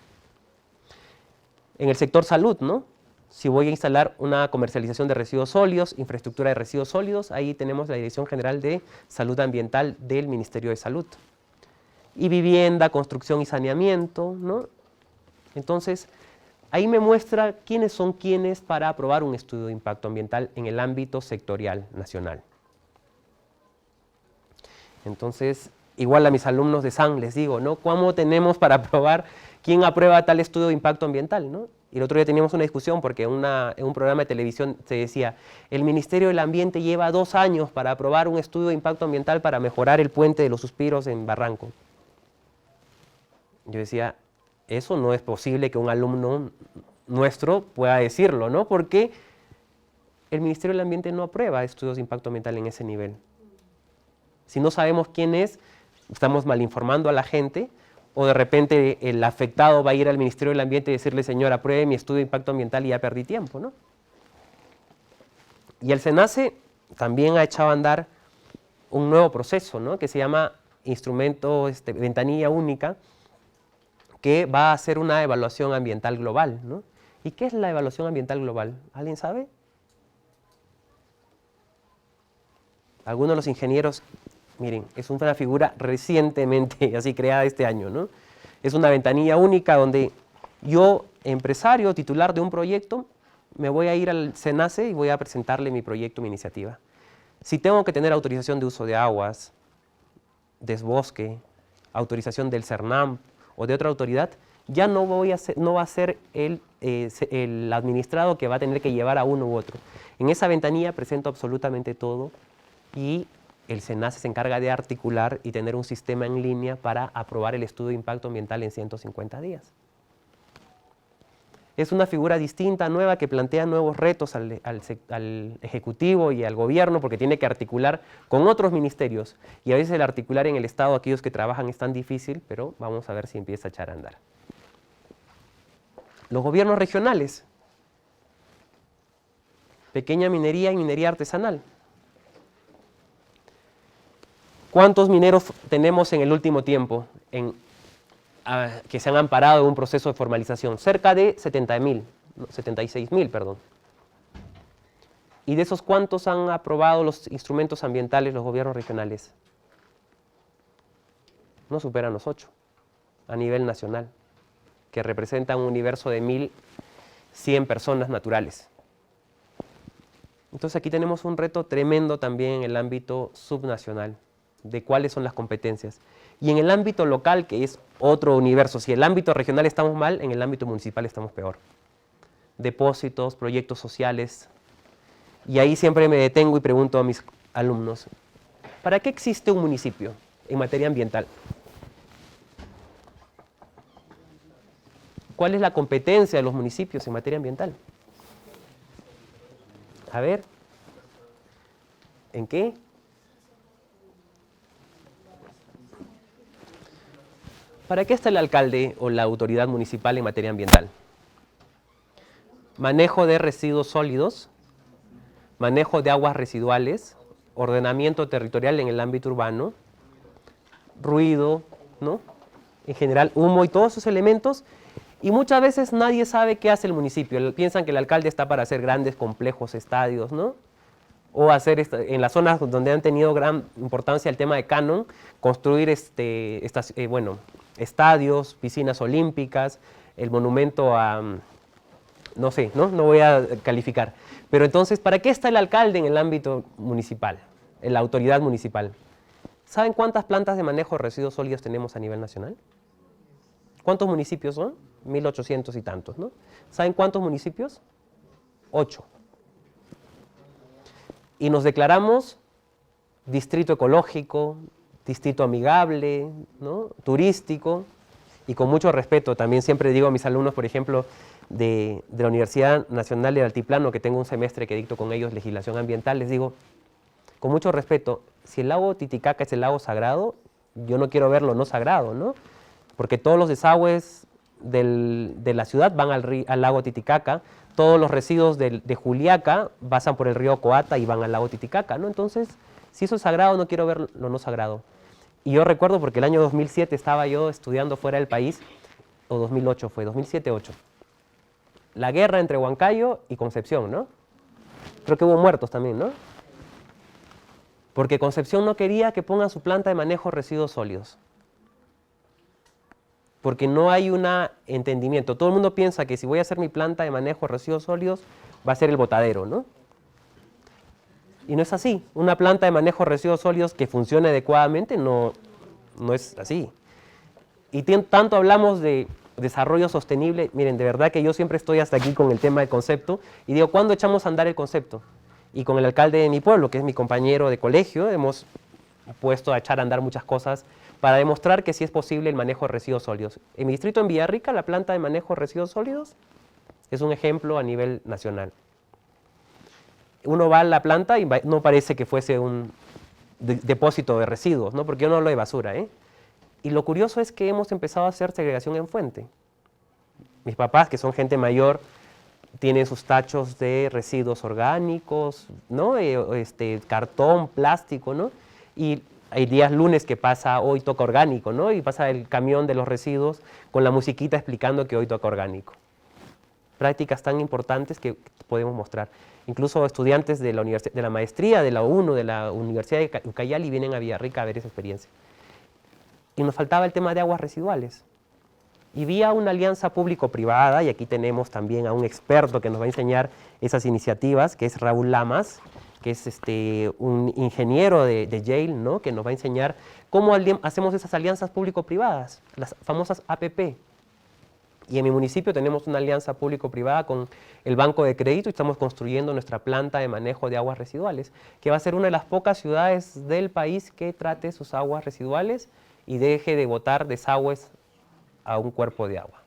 S1: En el sector salud, ¿no? Si voy a instalar una comercialización de residuos sólidos, infraestructura de residuos sólidos, ahí tenemos la Dirección General de Salud Ambiental del Ministerio de Salud. Y vivienda, construcción y saneamiento, ¿no? Entonces, ahí me muestra quiénes son quienes para aprobar un estudio de impacto ambiental en el ámbito sectorial nacional. Entonces, igual a mis alumnos de SAN les digo, ¿no? ¿Cómo tenemos para aprobar quién aprueba tal estudio de impacto ambiental, ¿no? Y el otro día teníamos una discusión porque en un programa de televisión se decía, el Ministerio del Ambiente lleva 2 años para aprobar un estudio de impacto ambiental para mejorar el puente de los Suspiros en Barranco. Yo decía, eso no es posible que un alumno nuestro pueda decirlo, ¿no? Porque el Ministerio del Ambiente no aprueba estudios de impacto ambiental en ese nivel. Si no sabemos quién es, estamos malinformando a la gente, o de repente el afectado va a ir al Ministerio del Ambiente y decirle, señor, apruebe mi estudio de impacto ambiental y ya perdí tiempo, ¿no? Y el SENACE también ha echado a andar un nuevo proceso, ¿no? Que se llama instrumento, ventanilla única, que va a hacer una evaluación ambiental global, ¿no? ¿Y qué es la evaluación ambiental global? ¿Alguien sabe? Algunos de los ingenieros, miren, es una figura recientemente así creada este año, ¿no? Es una ventanilla única donde yo, empresario, titular de un proyecto, me voy a ir al SENACE y voy a presentarle mi proyecto, mi iniciativa. Si tengo que tener autorización de uso de aguas, desbosque, autorización del CERNAM o de otra autoridad, ya no va a ser el administrado que va a tener que llevar a uno u otro. En esa ventanilla presento absolutamente todo y el SENACE se encarga de articular y tener un sistema en línea para aprobar el estudio de impacto ambiental en 150 días. Es una figura distinta, nueva, que plantea nuevos retos al Ejecutivo y al Gobierno, porque tiene que articular con otros ministerios. Y a veces el articular en el Estado, aquellos que trabajan, es tan difícil, pero vamos a ver si empieza a echar a andar. Los gobiernos regionales. Pequeña minería y minería artesanal. ¿Cuántos mineros tenemos en el último tiempo que se han amparado en un proceso de formalización? Cerca de 76.000, perdón. ¿Y de esos cuántos han aprobado los instrumentos ambientales los gobiernos regionales? No superan los 8 a nivel nacional, que representan un universo de 1.100 personas naturales. Entonces aquí tenemos un reto tremendo también en el ámbito subnacional, de cuáles son las competencias. Y en el ámbito local, que es otro universo, si en el ámbito regional estamos mal, en el ámbito municipal estamos peor. Depósitos, proyectos sociales. Y ahí siempre me detengo y pregunto a mis alumnos, ¿para qué existe un municipio en materia ambiental? ¿Cuál es la competencia de los municipios en materia ambiental? A ver, ¿en qué? ¿Para qué está el alcalde o la autoridad municipal en materia ambiental? Manejo de residuos sólidos, manejo de aguas residuales, ordenamiento territorial en el ámbito urbano, ruido, ¿no? En general, humo y todos esos elementos. Y muchas veces nadie sabe qué hace el municipio. Piensan que el alcalde está para hacer grandes, complejos estadios, ¿no? O hacer, en las zonas donde han tenido gran importancia el tema de canon, construir estadios, piscinas olímpicas, el monumento a, no sé, no voy a calificar. Pero entonces, ¿para qué está el alcalde en el ámbito municipal, en la autoridad municipal? ¿Saben cuántas plantas de manejo de residuos sólidos tenemos a nivel nacional? ¿Cuántos municipios son? 1.800 y tantos, ¿no? ¿Saben cuántos municipios? 8. Y nos declaramos distrito ecológico, distrito amigable, ¿no? Turístico, y con mucho respeto. También siempre digo a mis alumnos, por ejemplo, de la Universidad Nacional del Altiplano, que tengo un semestre que dicto con ellos legislación ambiental, les digo, con mucho respeto, si el lago Titicaca es el lago sagrado, yo no quiero verlo no sagrado, ¿no? Porque todos los desagües de la ciudad van al lago Titicaca, todos los residuos de Juliaca pasan por el río Coata y van al lago Titicaca, ¿no? Entonces, si eso es sagrado, no quiero ver lo no sagrado. Y yo recuerdo porque el año 2007 estaba yo estudiando fuera del país, o 2008 fue, 2007-2008. La guerra entre Huancayo y Concepción, ¿no? Creo que hubo muertos también, ¿no? Porque Concepción no quería que pongan su planta de manejo de residuos sólidos. Porque no hay un entendimiento. Todo el mundo piensa que si voy a hacer mi planta de manejo de residuos sólidos, va a ser el botadero, ¿no? Y no es así. Una planta de manejo de residuos sólidos que funcione adecuadamente no es así. Y tanto hablamos de desarrollo sostenible. Miren, de verdad que yo siempre estoy hasta aquí con el tema del concepto. Y digo, ¿cuándo echamos a andar el concepto? Y con el alcalde de mi pueblo, que es mi compañero de colegio, hemos puesto a echar a andar muchas cosas para demostrar que sí es posible el manejo de residuos sólidos. En mi distrito, en Villarrica, la planta de manejo de residuos sólidos es un ejemplo a nivel nacional. Uno va a la planta y no parece que fuese un depósito de residuos, ¿no? Porque yo no hablo de basura, ¿eh? Y lo curioso es que hemos empezado a hacer segregación en fuente. Mis papás, que son gente mayor, tienen sus tachos de residuos orgánicos, ¿no? Cartón, plástico, ¿no? Y hay días lunes que pasa, hoy toca orgánico, ¿no? Y pasa el camión de los residuos con la musiquita explicando que hoy toca orgánico. Prácticas tan importantes que podemos mostrar. Incluso estudiantes de la maestría, de la UNO, de la Universidad de Ucayali, vienen a Villarrica a ver esa experiencia. Y nos faltaba el tema de aguas residuales. Y vía una alianza público-privada, y aquí tenemos también a un experto que nos va a enseñar esas iniciativas, que es Raúl Lamas, que es un ingeniero de Yale, ¿no? Que nos va a enseñar cómo hacemos esas alianzas público-privadas, las famosas APP. Y en mi municipio tenemos una alianza público-privada con el Banco de Crédito y estamos construyendo nuestra planta de manejo de aguas residuales, que va a ser una de las pocas ciudades del país que trate sus aguas residuales y deje de botar desagües a un cuerpo de agua.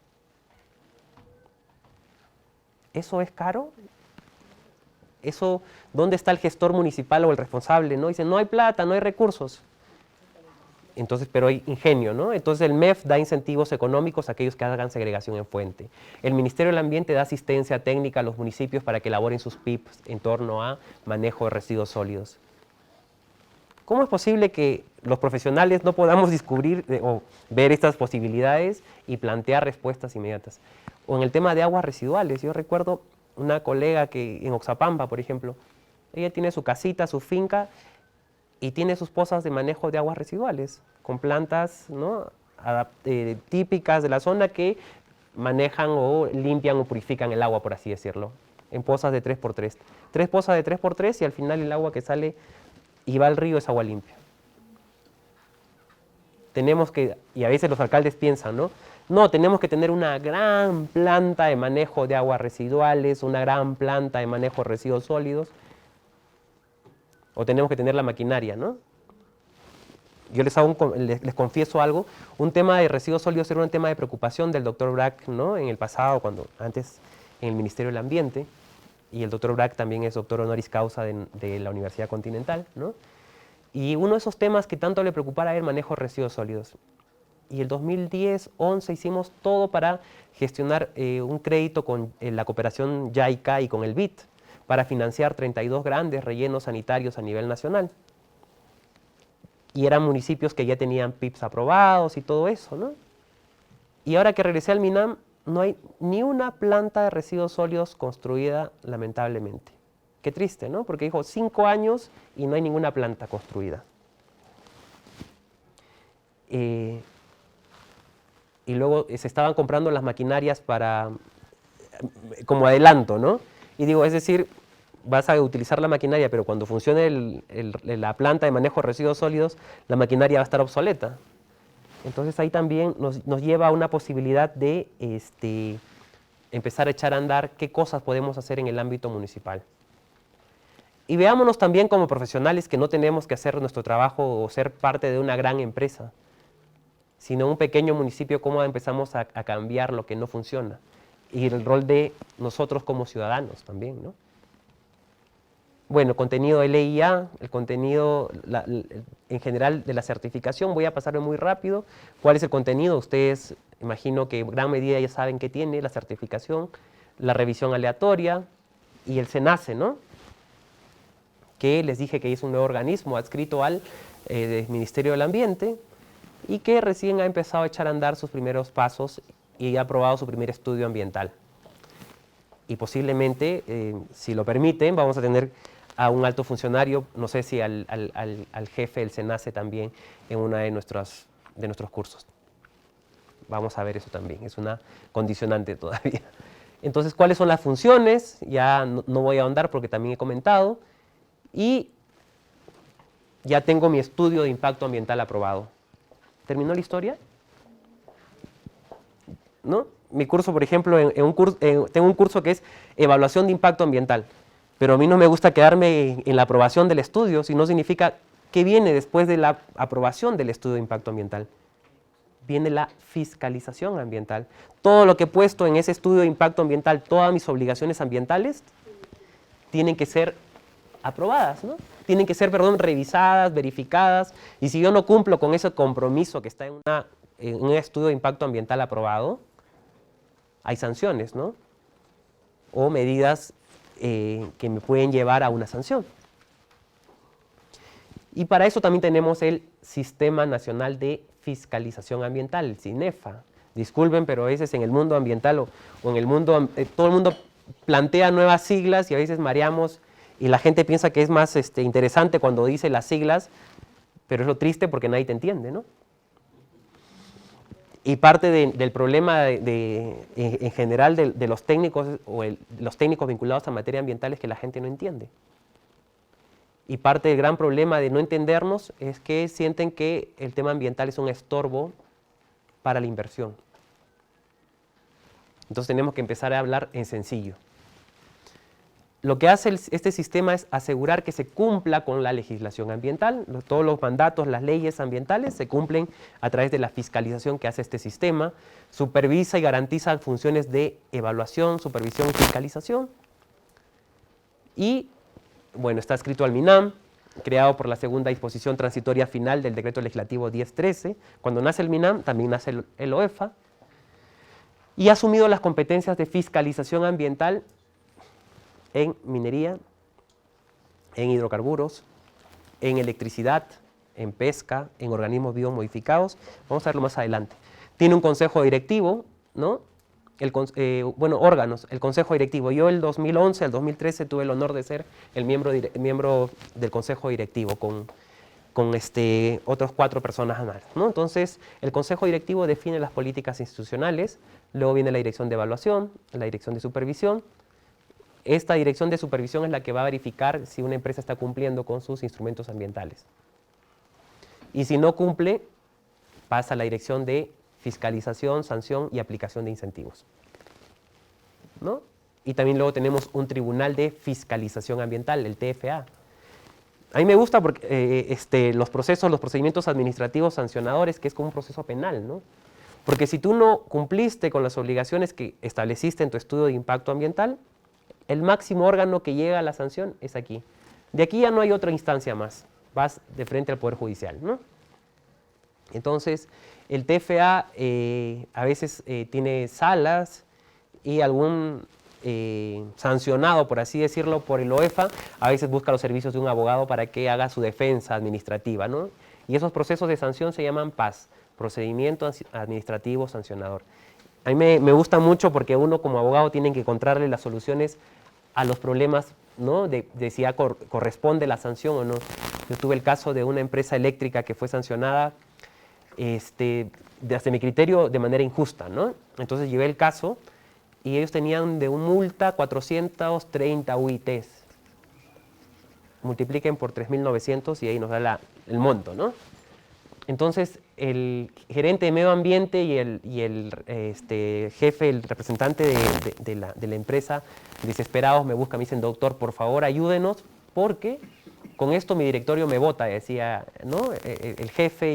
S1: ¿Eso es caro? ¿Eso, dónde está el gestor municipal o el responsable? ¿No? Dicen, no hay plata, no hay recursos. Entonces, pero hay ingenio, ¿no? Entonces el MEF da incentivos económicos a aquellos que hagan segregación en fuente. El Ministerio del Ambiente da asistencia técnica a los municipios para que elaboren sus PIPs en torno a manejo de residuos sólidos. ¿Cómo es posible que los profesionales no podamos descubrir o ver estas posibilidades y plantear respuestas inmediatas? O en el tema de aguas residuales, yo recuerdo una colega que en Oxapampa, por ejemplo, ella tiene su casita, su finca, y tiene sus pozas de manejo de aguas residuales, con plantas, ¿no? Típicas de la zona que manejan o limpian o purifican el agua, por así decirlo, en pozas de 3x3. 3 pozas de 3x3 y al final el agua que sale y va al río es agua limpia. Tenemos que, y a veces los alcaldes piensan, ¿no? No, tenemos que tener una gran planta de manejo de aguas residuales, una gran planta de manejo de residuos sólidos, o tenemos que tener la maquinaria, ¿no? Yo les confieso algo, un tema de residuos sólidos era un tema de preocupación del doctor Brack, ¿no? En el pasado, antes en el Ministerio del Ambiente, y el doctor Brack también es doctor honoris causa de la Universidad Continental, ¿no? Y uno de esos temas que tanto le preocupara era el manejo de residuos sólidos. Y el 2010-11 hicimos todo para gestionar un crédito con la cooperación JICA y con el BID, para financiar 32 grandes rellenos sanitarios a nivel nacional. Y eran municipios que ya tenían PIPs aprobados y todo eso, ¿no? Y ahora que regresé al MINAM, no hay ni una planta de residuos sólidos construida, lamentablemente. Qué triste, ¿no? Porque dijo 5 años y no hay ninguna planta construida. Y luego se estaban comprando las maquinarias como adelanto, ¿no? Y digo, es decir, vas a utilizar la maquinaria, pero cuando funcione la planta de manejo de residuos sólidos, la maquinaria va a estar obsoleta. Entonces ahí también nos lleva a una posibilidad de empezar a echar a andar qué cosas podemos hacer en el ámbito municipal. Y veámonos también como profesionales que no tenemos que hacer nuestro trabajo o ser parte de una gran empresa, sino un pequeño municipio, cómo empezamos a cambiar lo que no funciona. Y el rol de nosotros como ciudadanos también, ¿no? Bueno, contenido de LIA, el contenido en general de la certificación, voy a pasarlo muy rápido. ¿Cuál es el contenido? Ustedes, imagino que en gran medida ya saben qué tiene la certificación, la revisión aleatoria y el SENACE, ¿no? Que les dije que es un nuevo organismo adscrito al Ministerio del Ambiente y que recién ha empezado a echar a andar sus primeros pasos y ha aprobado su primer estudio ambiental. Y posiblemente, si lo permiten, vamos a tener a un alto funcionario, no sé si al jefe del SENACE también en uno de nuestros cursos. Vamos a ver eso también, es una condicionante todavía. Entonces, ¿cuáles son las funciones? Ya no voy a ahondar porque también he comentado. Y ya tengo mi estudio de impacto ambiental aprobado. ¿Terminó la historia? ¿No? Mi curso, por ejemplo, tengo un curso que es evaluación de impacto ambiental, pero a mí no me gusta quedarme en la aprobación del estudio, sino significa qué viene después de la aprobación del estudio de impacto ambiental. Viene la fiscalización ambiental. Todo lo que he puesto en ese estudio de impacto ambiental, todas mis obligaciones ambientales, tienen que ser aprobadas, ¿no? Tienen que ser, revisadas, verificadas, y si yo no cumplo con ese compromiso que está en un estudio de impacto ambiental aprobado, hay sanciones, ¿no? O medidas que me pueden llevar a una sanción. Y para eso también tenemos el Sistema Nacional de Fiscalización Ambiental, el SINEFA. Disculpen, pero a veces en el mundo ambiental o en el mundo, todo el mundo plantea nuevas siglas y a veces mareamos y la gente piensa que es más interesante cuando dice las siglas, pero es lo triste porque nadie te entiende, ¿no? Y parte del problema en general de los técnicos o los técnicos vinculados a materia ambiental es que la gente no entiende. Y parte del gran problema de no entendernos es que sienten que el tema ambiental es un estorbo para la inversión. Entonces tenemos que empezar a hablar en sencillo. Lo que hace este sistema es asegurar que se cumpla con la legislación ambiental. Todos los mandatos, las leyes ambientales se cumplen a través de la fiscalización que hace este sistema. Supervisa y garantiza funciones de evaluación, supervisión y fiscalización. Y, bueno, está adscrito al MINAM, creado por la segunda disposición transitoria final del decreto legislativo 1013. Cuando nace el MINAM, también nace el OEFA. Y ha asumido las competencias de fiscalización ambiental en minería, en hidrocarburos, en electricidad, en pesca, en organismos biomodificados. Vamos a verlo más adelante. Tiene un consejo directivo, ¿no? Órganos, el consejo directivo. Yo el 2011 al 2013 tuve el honor de ser el miembro del consejo directivo con otros 4 personas más, ¿no? Entonces, el consejo directivo define las políticas institucionales, luego viene la dirección de evaluación, la dirección de supervisión. Esta dirección de supervisión es la que va a verificar si una empresa está cumpliendo con sus instrumentos ambientales. Y si no cumple, pasa a la dirección de fiscalización, sanción y aplicación de incentivos, ¿no? Y también luego tenemos un tribunal de fiscalización ambiental, el TFA. A mí me gusta porque los procedimientos administrativos sancionadores, que es como un proceso penal, ¿no? Porque si tú no cumpliste con las obligaciones que estableciste en tu estudio de impacto ambiental, el máximo órgano que llega a la sanción es aquí. De aquí ya no hay otra instancia más. Vas de frente al Poder Judicial, ¿no? Entonces, el TFA a veces tiene salas y algún sancionado, por así decirlo, por el OEFA, a veces busca los servicios de un abogado para que haga su defensa administrativa, ¿no? Y esos procesos de sanción se llaman PAS, Procedimiento Administrativo Sancionador. A mí me gusta mucho porque uno como abogado tiene que encontrarle las soluciones a los problemas, ¿no? de si ya corresponde la sanción o no. Yo tuve el caso de una empresa eléctrica que fue sancionada, desde mi criterio, de manera injusta, ¿no? Entonces llevé el caso y ellos tenían de un multa 430 UITs. Multipliquen por 3.900 y ahí nos da el monto, ¿no? Entonces, el gerente de medio ambiente y el jefe, el representante de la empresa, desesperados me buscan, me dicen, doctor, por favor, ayúdenos, porque con esto mi directorio me vota, decía, ¿no? El jefe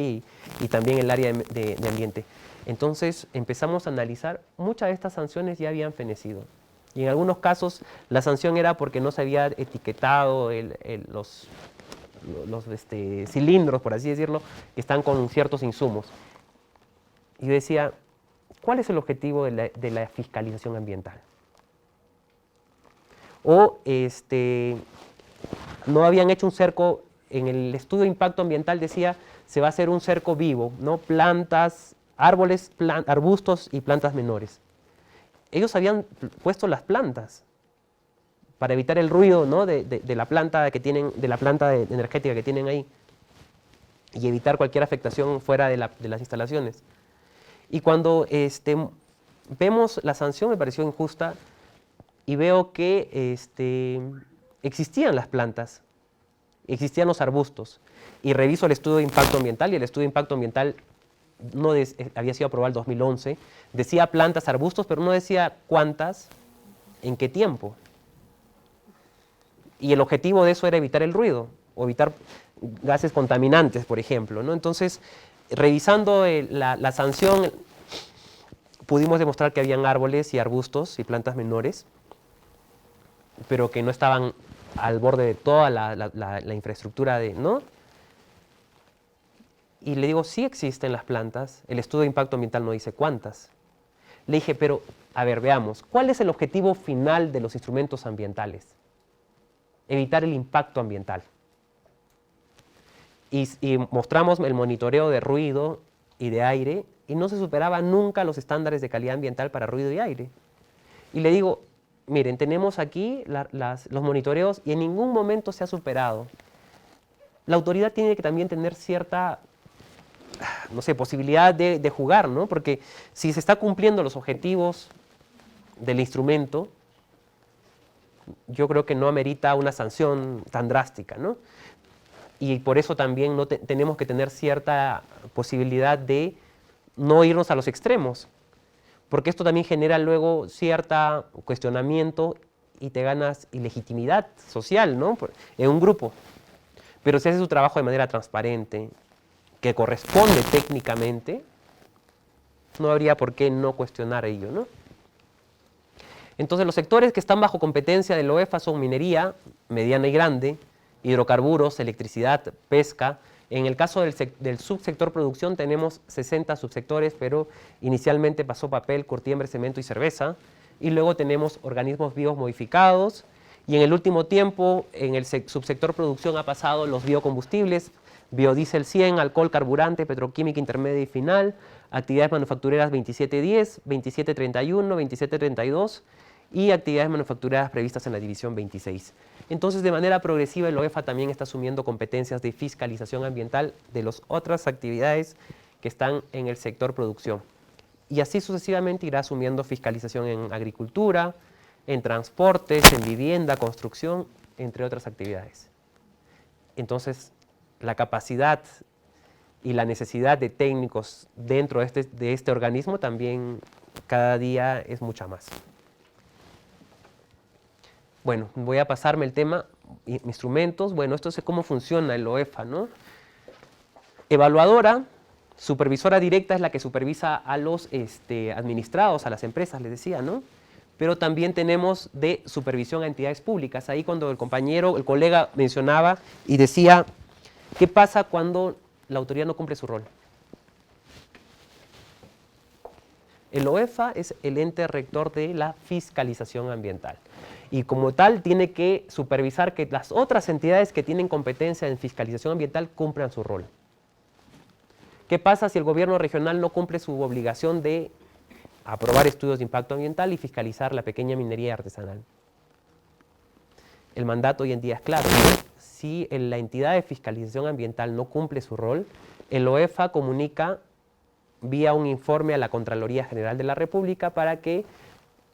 S1: y también el área de ambiente. Entonces, empezamos a analizar, muchas de estas sanciones ya habían fenecido. Y en algunos casos la sanción era porque no se había etiquetado los cilindros, por así decirlo, que están con ciertos insumos. Y yo decía, ¿cuál es el objetivo de la fiscalización ambiental? O no habían hecho un cerco, en el estudio de impacto ambiental decía, se va a hacer un cerco vivo, ¿no? Plantas, árboles, arbustos y plantas menores. Ellos habían puesto las plantas para evitar el ruido, ¿no? de la planta que tienen, de la planta energética que tienen ahí y evitar cualquier afectación fuera de las instalaciones. Y cuando vemos la sanción me pareció injusta y veo que existían las plantas, existían los arbustos y reviso el estudio de impacto ambiental y el estudio de impacto ambiental no había sido aprobado en 2011, decía plantas, arbustos, pero no decía cuántas, en qué tiempo. Y el objetivo de eso era evitar el ruido, o evitar gases contaminantes, por ejemplo, ¿no? Entonces, revisando la sanción, pudimos demostrar que habían árboles y arbustos y plantas menores, pero que no estaban al borde de toda la infraestructura, ¿no? Y le digo, sí existen las plantas, el estudio de impacto ambiental no dice cuántas. Le dije, pero, a ver, veamos, ¿cuál es el objetivo final de los instrumentos ambientales? Evitar el impacto ambiental. Y mostramos el monitoreo de ruido y de aire, y no se superaba nunca los estándares de calidad ambiental para ruido y aire. Y le digo, miren, tenemos aquí los monitoreos y en ningún momento se ha superado. La autoridad tiene que también tener cierta, no sé, posibilidad de jugar, ¿no? Porque si se está cumpliendo los objetivos del instrumento, yo creo que no amerita una sanción tan drástica, ¿no? Y por eso también tenemos que tener cierta posibilidad de no irnos a los extremos, porque esto también genera luego cierto cuestionamiento y te ganas ilegitimidad social, ¿no? En un grupo. Pero si hace su trabajo de manera transparente, que corresponde técnicamente, no habría por qué no cuestionar ello, ¿no? Entonces los sectores que están bajo competencia del OEFA son minería, mediana y grande, hidrocarburos, electricidad, pesca. En el caso del subsector producción tenemos 60 subsectores, pero inicialmente pasó papel, curtiembre, cemento y cerveza. Y luego tenemos organismos vivos modificados. Y en el último tiempo, en el subsector producción ha pasado los biocombustibles, biodiesel 100, alcohol, carburante, petroquímica intermedia y final, actividades manufactureras 2710, 2731, 2732 y actividades manufactureras previstas en la división 26. Entonces, de manera progresiva, el OEFA también está asumiendo competencias de fiscalización ambiental de las otras actividades que están en el sector producción. Y así sucesivamente irá asumiendo fiscalización en agricultura, en transportes, en vivienda, construcción, entre otras actividades. Entonces, la capacidad y la necesidad de técnicos dentro de este organismo también cada día es mucha más. Bueno, voy a pasarme el tema, instrumentos. Bueno, esto es cómo funciona el OEFA, ¿no? Evaluadora, supervisora directa es la que supervisa a los administrados, a las empresas, les decía, ¿no? Pero también tenemos de supervisión a entidades públicas. Ahí cuando el colega mencionaba y decía, ¿qué pasa cuando la autoridad no cumple su rol? El OEFA es el ente rector de la fiscalización ambiental y como tal tiene que supervisar que las otras entidades que tienen competencia en fiscalización ambiental cumplan su rol. ¿Qué pasa si el gobierno regional no cumple su obligación de aprobar estudios de impacto ambiental y fiscalizar la pequeña minería artesanal? El mandato hoy en día es claro, ¿no? Si la entidad de fiscalización ambiental no cumple su rol, el OEFA comunica vía un informe a la Contraloría General de la República para que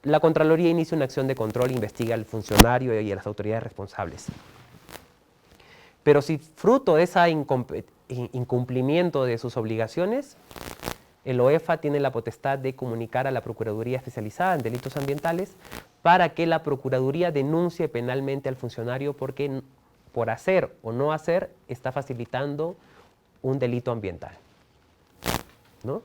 S1: la Contraloría inicie una acción de control e investigue al funcionario y a las autoridades responsables. Pero si fruto de ese incumplimiento de sus obligaciones, el OEFA tiene la potestad de comunicar a la Procuraduría Especializada en Delitos Ambientales para que la Procuraduría denuncie penalmente al funcionario porque por hacer o no hacer está facilitando un delito ambiental, ¿no?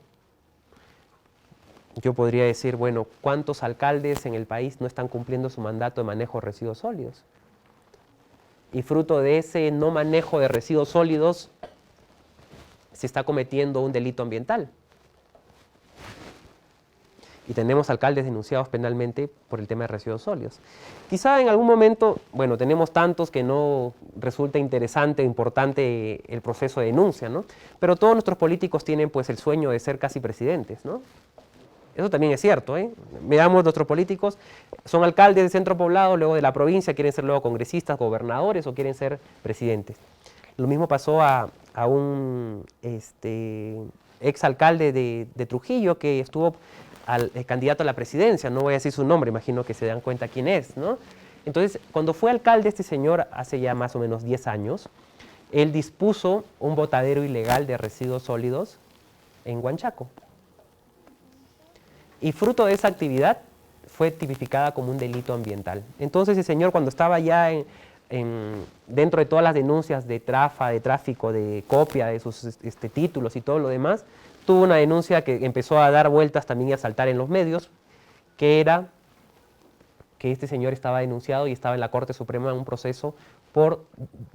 S1: yo podría decir, bueno, ¿cuántos alcaldes en el país no están cumpliendo su mandato de manejo de residuos sólidos? Y fruto de ese no manejo de residuos sólidos se está cometiendo un delito ambiental. Y tenemos alcaldes denunciados penalmente por el tema de residuos sólidos. Quizá en algún momento, bueno, tenemos tantos que no resulta interesante o importante el proceso de denuncia, ¿no? Pero todos nuestros políticos tienen pues el sueño de ser casi presidentes, ¿no? Eso también es cierto, ¿eh? Veamos, nuestros políticos son alcaldes de centro poblado, luego de la provincia, quieren ser luego congresistas, gobernadores o quieren ser presidentes. Lo mismo pasó a un exalcalde de Trujillo que estuvo al candidato a la presidencia, no voy a decir su nombre, imagino que se dan cuenta quién es, ¿no? Entonces, cuando fue alcalde este señor, hace ya más o menos 10 años, él dispuso un botadero ilegal de residuos sólidos en Huanchaco. Y fruto de esa actividad fue tipificada como un delito ambiental. Entonces el señor, cuando estaba ya dentro de todas las denuncias de tráfico, de copia de sus títulos y todo lo demás, tuvo una denuncia que empezó a dar vueltas también y a saltar en los medios, que era que este señor estaba denunciado y estaba en la Corte Suprema en un proceso por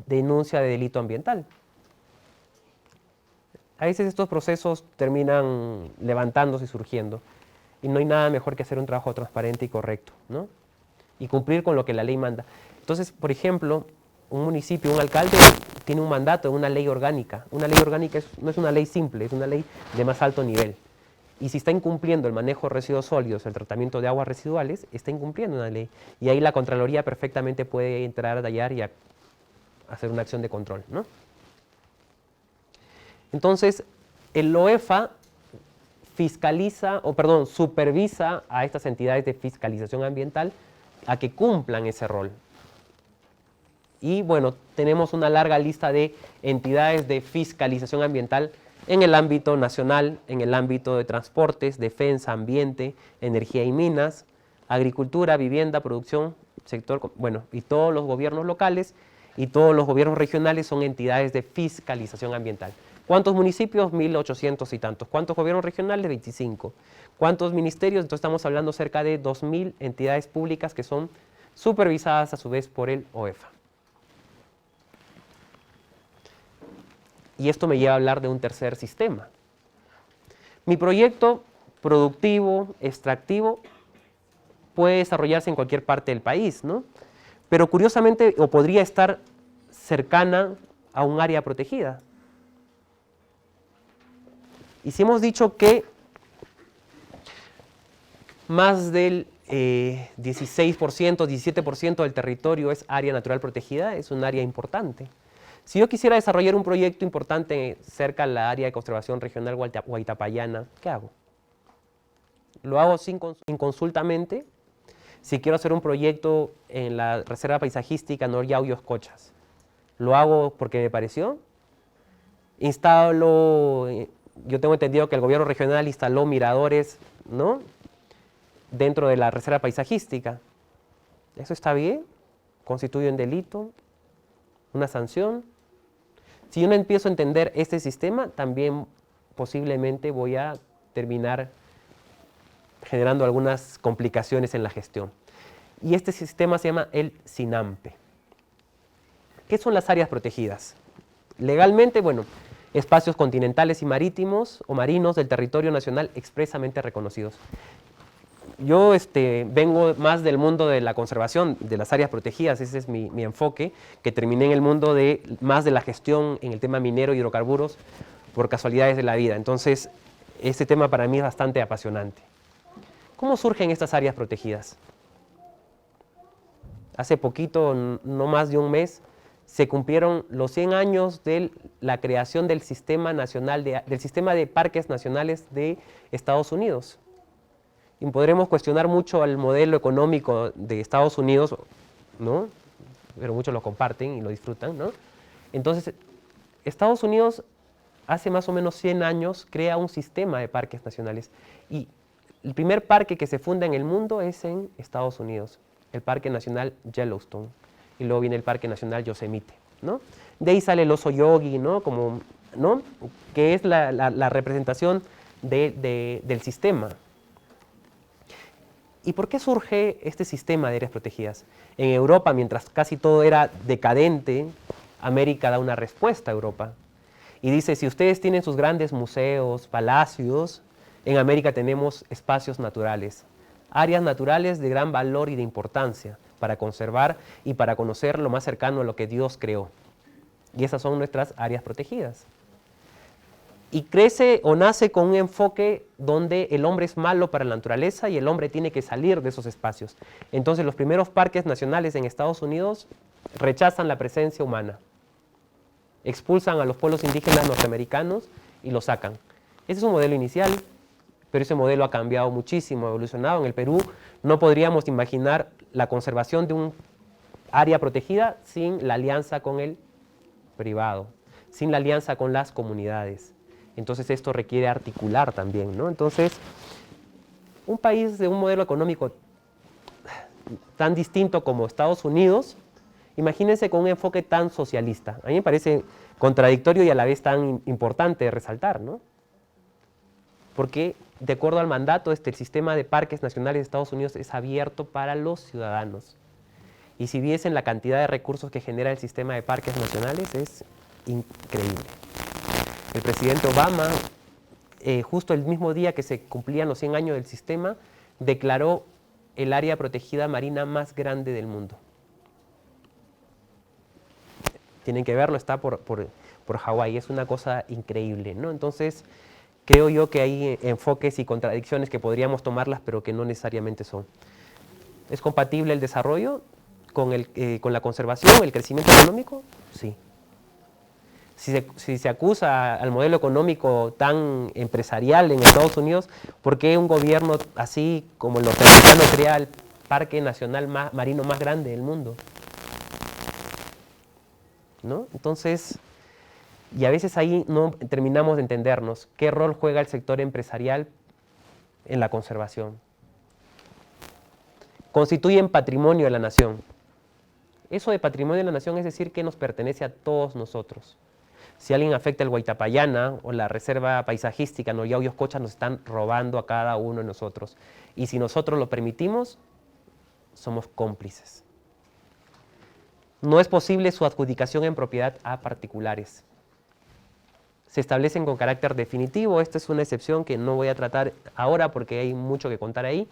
S1: denuncia de delito ambiental. A veces estos procesos terminan levantándose y surgiendo. Y no hay nada mejor que hacer un trabajo transparente y correcto, ¿no? Y cumplir con lo que la ley manda. Entonces, por ejemplo, un municipio, un alcalde, tiene un mandato de una ley orgánica. Una ley orgánica no es una ley simple, es una ley de más alto nivel. Y si está incumpliendo el manejo de residuos sólidos, el tratamiento de aguas residuales, está incumpliendo una ley. Y ahí la Contraloría perfectamente puede entrar a tallar y a hacer una acción de control, ¿no? Entonces, el OEFA supervisa a estas entidades de fiscalización ambiental a que cumplan ese rol. Y bueno, tenemos una larga lista de entidades de fiscalización ambiental en el ámbito nacional, en el ámbito de transportes, defensa, ambiente, energía y minas, agricultura, vivienda, producción, sector, bueno, y todos los gobiernos locales y todos los gobiernos regionales son entidades de fiscalización ambiental. ¿Cuántos municipios? 1.800 y tantos. ¿Cuántos gobiernos regionales? 25. ¿Cuántos ministerios? Entonces estamos hablando cerca de 2.000 entidades públicas que son supervisadas a su vez por el OEFA. Y esto me lleva a hablar de un tercer sistema. Mi proyecto productivo, extractivo, puede desarrollarse en cualquier parte del país, ¿no? Pero curiosamente, o podría estar cercana a un área protegida. Y si hemos dicho que más del 16%, 17% del territorio es área natural protegida, es un área importante. Si yo quisiera desarrollar un proyecto importante cerca de la área de conservación regional Huaytapallana, ¿qué hago? Lo hago inconsultamente. Si quiero hacer un proyecto en la Reserva Paisajística Nor-Yauyos-Cochas, ¿lo hago porque me pareció? Instalo, yo tengo entendido que el gobierno regional instaló miradores, ¿no?, dentro de la Reserva Paisajística. ¿Eso está bien? ¿Constituye un delito? ¿Una sanción? Si yo no empiezo a entender este sistema, también posiblemente voy a terminar generando algunas complicaciones en la gestión. Y este sistema se llama el SINAMPE. ¿Qué son las áreas protegidas? Legalmente, bueno, espacios continentales y marítimos o marinos del territorio nacional expresamente reconocidos. Yo vengo más del mundo de la conservación, de las áreas protegidas, ese es mi enfoque, que terminé en el mundo más de la gestión en el tema minero y hidrocarburos por casualidades de la vida. Entonces, este tema para mí es bastante apasionante. ¿Cómo surgen estas áreas protegidas? Hace poquito, no más de un mes, se cumplieron los 100 años de la creación del sistema de parques nacionales de Estados Unidos. Y podremos cuestionar mucho el modelo económico de Estados Unidos, ¿no?, pero muchos lo comparten y lo disfrutan, ¿no? Entonces, Estados Unidos hace más o menos 100 años crea un sistema de parques nacionales. Y el primer parque que se funda en el mundo es en Estados Unidos, el Parque Nacional Yellowstone. Y luego viene el Parque Nacional Yosemite, ¿no? De ahí sale el oso yogi, ¿no?, que es la representación del sistema. ¿Y por qué surge este sistema de áreas protegidas? En Europa, mientras casi todo era decadente, América da una respuesta a Europa. Y dice, si ustedes tienen sus grandes museos, palacios, en América tenemos espacios naturales, áreas naturales de gran valor y de importancia para conservar y para conocer lo más cercano a lo que Dios creó. Y esas son nuestras áreas protegidas. Y crece o nace con un enfoque donde el hombre es malo para la naturaleza y el hombre tiene que salir de esos espacios. Entonces los primeros parques nacionales en Estados Unidos rechazan la presencia humana. Expulsan a los pueblos indígenas norteamericanos y los sacan. Ese es un modelo inicial, pero ese modelo ha cambiado muchísimo, ha evolucionado. En el Perú no podríamos imaginar la conservación de un área protegida sin la alianza con el privado, sin la alianza con las comunidades. Entonces esto requiere articular también, ¿no? Entonces, un país de un modelo económico tan distinto como Estados Unidos, imagínense con un enfoque tan socialista. A mí me parece contradictorio y a la vez tan importante de resaltar, ¿no? Porque de acuerdo al mandato, el sistema de parques nacionales de Estados Unidos es abierto para los ciudadanos. Y si viesen la cantidad de recursos que genera el sistema de parques nacionales, es increíble. El presidente Obama, justo el mismo día que se cumplían los 100 años del sistema, declaró el área protegida marina más grande del mundo. Tienen que verlo, está por Hawái, es una cosa increíble, ¿no? Entonces, creo yo que hay enfoques y contradicciones que podríamos tomarlas, pero que no necesariamente son. ¿Es compatible el desarrollo con la conservación, el crecimiento económico? Sí. Si se acusa al modelo económico tan empresarial en Estados Unidos, ¿por qué un gobierno así como el norteamericano crea el parque nacional marino más grande del mundo? ¿No? Entonces, y a veces ahí no terminamos de entendernos qué rol juega el sector empresarial en la conservación. Constituyen patrimonio de la nación. Eso de patrimonio de la nación es decir que nos pertenece a todos nosotros. Si alguien afecta el Huaytapallana o la reserva paisajística Noyauyos-Cocha, nos están robando a cada uno de nosotros. Y si nosotros lo permitimos, somos cómplices. No es posible su adjudicación en propiedad a particulares. Se establecen con carácter definitivo, esta es una excepción que no voy a tratar ahora porque hay mucho que contar ahí,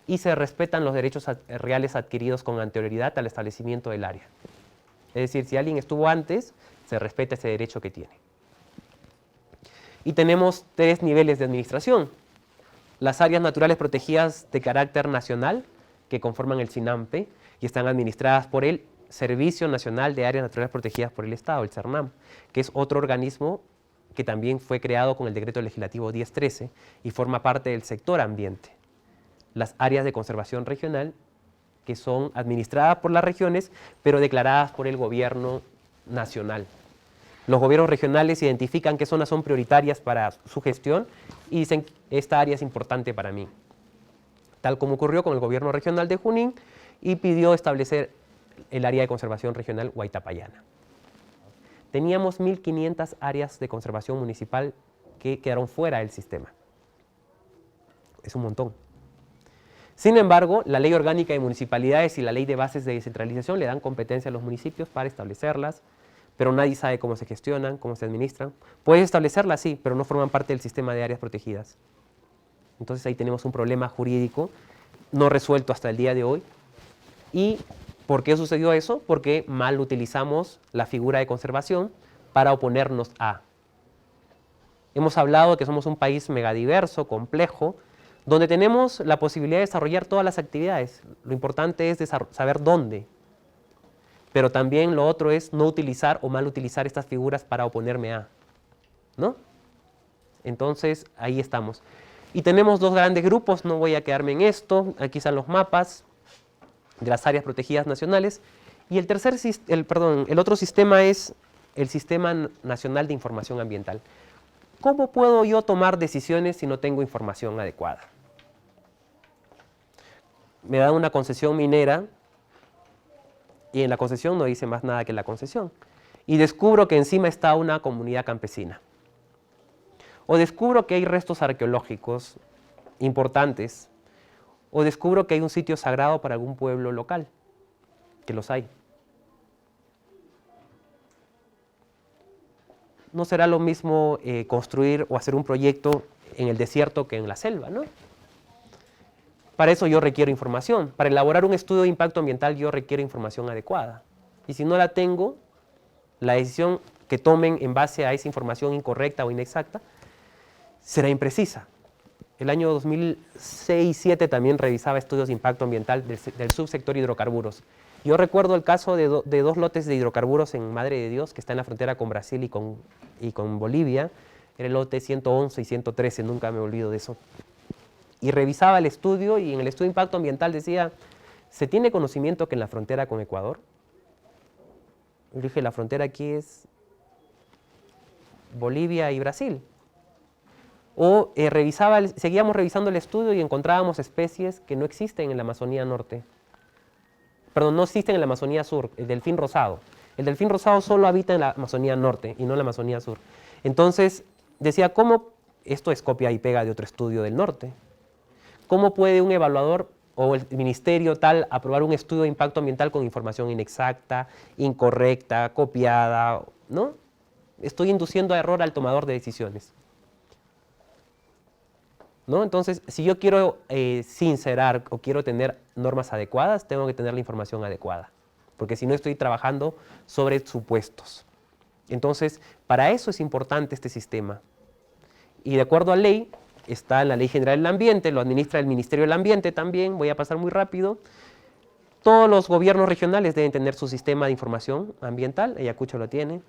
S1: y se respetan los derechos reales adquiridos con anterioridad al establecimiento del área. Es decir, si alguien estuvo antes, se respeta ese derecho que tiene. Y tenemos 3 niveles de administración. Las áreas naturales protegidas de carácter nacional, que conforman el SINAMPE, y están administradas por el Servicio Nacional de Áreas Naturales Protegidas por el Estado, el CERNAM, que es otro organismo que también fue creado con el Decreto Legislativo 1013 y forma parte del sector ambiente. Las áreas de conservación regional, que son administradas por las regiones, pero declaradas por el gobierno nacional. Los gobiernos regionales identifican qué zonas son prioritarias para su gestión y dicen, esta área es importante para mí. Tal como ocurrió con el gobierno regional de Junín y pidió establecer el área de conservación regional Huaytapallana. Teníamos 1.500 áreas de conservación municipal que quedaron fuera del sistema. Es un montón. Sin embargo, la Ley Orgánica de Municipalidades y la Ley de Bases de Descentralización le dan competencia a los municipios para establecerlas, pero nadie sabe cómo se gestionan, cómo se administran. Puedes establecerlas, sí, pero no forman parte del sistema de áreas protegidas. Entonces ahí tenemos un problema jurídico no resuelto hasta el día de hoy. ¿Y por qué sucedió eso? Porque mal utilizamos la figura de conservación para oponernos a. Hemos hablado de que somos un país megadiverso, complejo, donde tenemos la posibilidad de desarrollar todas las actividades. Lo importante es saber dónde. Pero también lo otro es no utilizar o mal utilizar estas figuras para oponerme a. ¿No? Entonces, ahí estamos. Y tenemos 2 grandes grupos, no voy a quedarme en esto. Aquí están los mapas de las áreas protegidas nacionales. Y el otro sistema es el Sistema Nacional de Información Ambiental. ¿Cómo puedo yo tomar decisiones si no tengo información adecuada? Me dan una concesión minera y en la concesión no dice más nada que la concesión. Y descubro que encima está una comunidad campesina. O descubro que hay restos arqueológicos importantes. o descubro que hay un sitio sagrado para algún pueblo local, que los hay. No será lo mismo construir o hacer un proyecto en el desierto que en la selva, ¿no? Para eso yo requiero información. Para elaborar un estudio de impacto ambiental yo requiero información adecuada. Y si no la tengo, la decisión que tomen en base a esa información incorrecta o inexacta será imprecisa. El año 2006-2007 también revisaba estudios de impacto ambiental del subsector hidrocarburos. Yo recuerdo el caso de dos lotes de hidrocarburos en Madre de Dios, que está en la frontera con Brasil y con Bolivia. Era el lote 111 y 113, nunca me olvido de eso. Y revisaba el estudio, y en el estudio de impacto ambiental decía, ¿se tiene conocimiento que en la frontera con Ecuador? Yo dije, la frontera aquí es Bolivia y Brasil. O seguíamos revisando el estudio y encontrábamos especies que no existen en la Amazonía Norte. Perdón, no existen en la Amazonía Sur, el delfín rosado. El delfín rosado solo habita en la Amazonía Norte y no en la Amazonía Sur. Entonces decía, ¿cómo? Esto es copia y pega de otro estudio del norte. ¿Cómo puede un evaluador o el ministerio tal aprobar un estudio de impacto ambiental con información inexacta, incorrecta, copiada, ¿no? Estoy induciendo a error al tomador de decisiones, ¿no? Entonces, si yo quiero sincerar o quiero tener normas adecuadas, tengo que tener la información adecuada, porque si no estoy trabajando sobre supuestos. Entonces, para eso es importante este sistema. Y de acuerdo a ley, está en la Ley General del Ambiente, lo administra el Ministerio del Ambiente también, voy a pasar muy rápido. Todos los gobiernos regionales deben tener su sistema de información ambiental, Ayacucho lo tiene,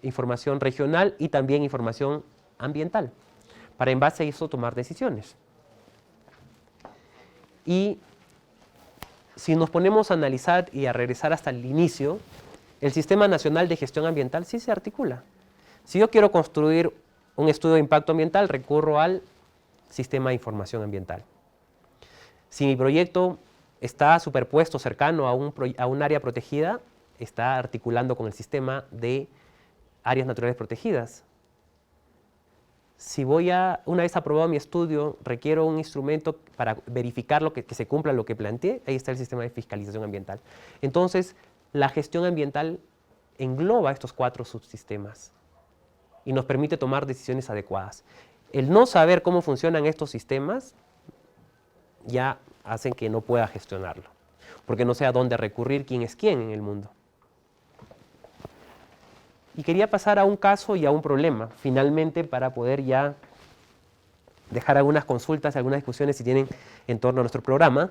S1: información regional y también información ambiental, para en base a eso tomar decisiones. Y si nos ponemos a analizar y a regresar hasta el inicio, el Sistema Nacional de Gestión Ambiental sí se articula. Si yo quiero construir un estudio de impacto ambiental, recurro al Sistema de Información Ambiental. Si mi proyecto está superpuesto cercano a un área protegida, está articulando con el Sistema de Áreas Naturales Protegidas. Si una vez aprobado mi estudio, requiero un instrumento para verificar que se cumpla lo que planteé, ahí está el sistema de fiscalización ambiental. Entonces, la gestión ambiental engloba estos 4 subsistemas y nos permite tomar decisiones adecuadas. El no saber cómo funcionan estos sistemas ya hacen que no pueda gestionarlo, porque no sé a dónde recurrir, quién es quién en el mundo. Y quería pasar a un caso y a un problema, finalmente, para poder ya dejar algunas consultas, algunas discusiones si tienen en torno a nuestro programa.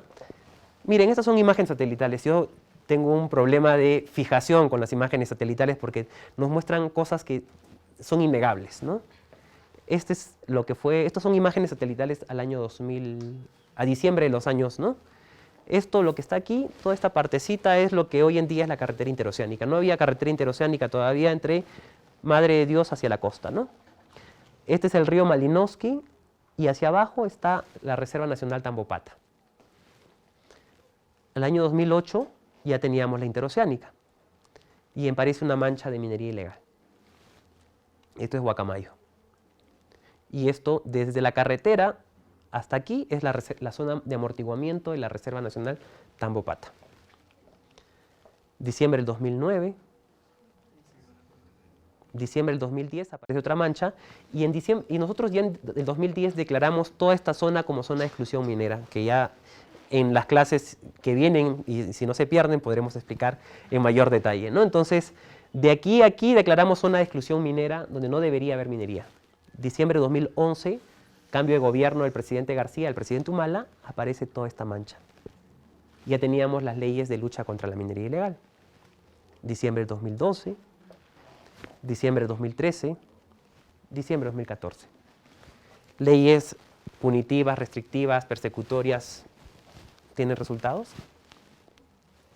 S1: Miren, estas son imágenes satelitales. Yo tengo un problema de fijación con las imágenes satelitales porque nos muestran cosas que son innegables, ¿no? Estos son imágenes satelitales al año 2000, a diciembre de los años, ¿no? Esto, lo que está aquí, toda esta partecita es lo que hoy en día es la carretera interoceánica. No había carretera interoceánica todavía entre Madre de Dios hacia la costa, ¿no? Este es el río Malinowski y hacia abajo está la Reserva Nacional Tambopata. En el año 2008 ya teníamos la interoceánica y aparece una mancha de minería ilegal. Esto es Guacamayo. Y esto desde la carretera hasta aquí es la zona de amortiguamiento de la Reserva Nacional Tambopata. Diciembre del 2009, diciembre del 2010 aparece otra mancha y nosotros ya en el 2010 declaramos toda esta zona como zona de exclusión minera, que ya en las clases que vienen, y si no se pierden, podremos explicar en mayor detalle, ¿no? Entonces, de aquí a aquí declaramos zona de exclusión minera donde no debería haber minería. Diciembre de 2011, cambio de gobierno del presidente García al presidente Humala, aparece toda esta mancha. Ya teníamos las leyes de lucha contra la minería ilegal. Diciembre de 2012, diciembre de 2013, diciembre de 2014. Leyes punitivas, restrictivas, persecutorias, ¿tienen resultados?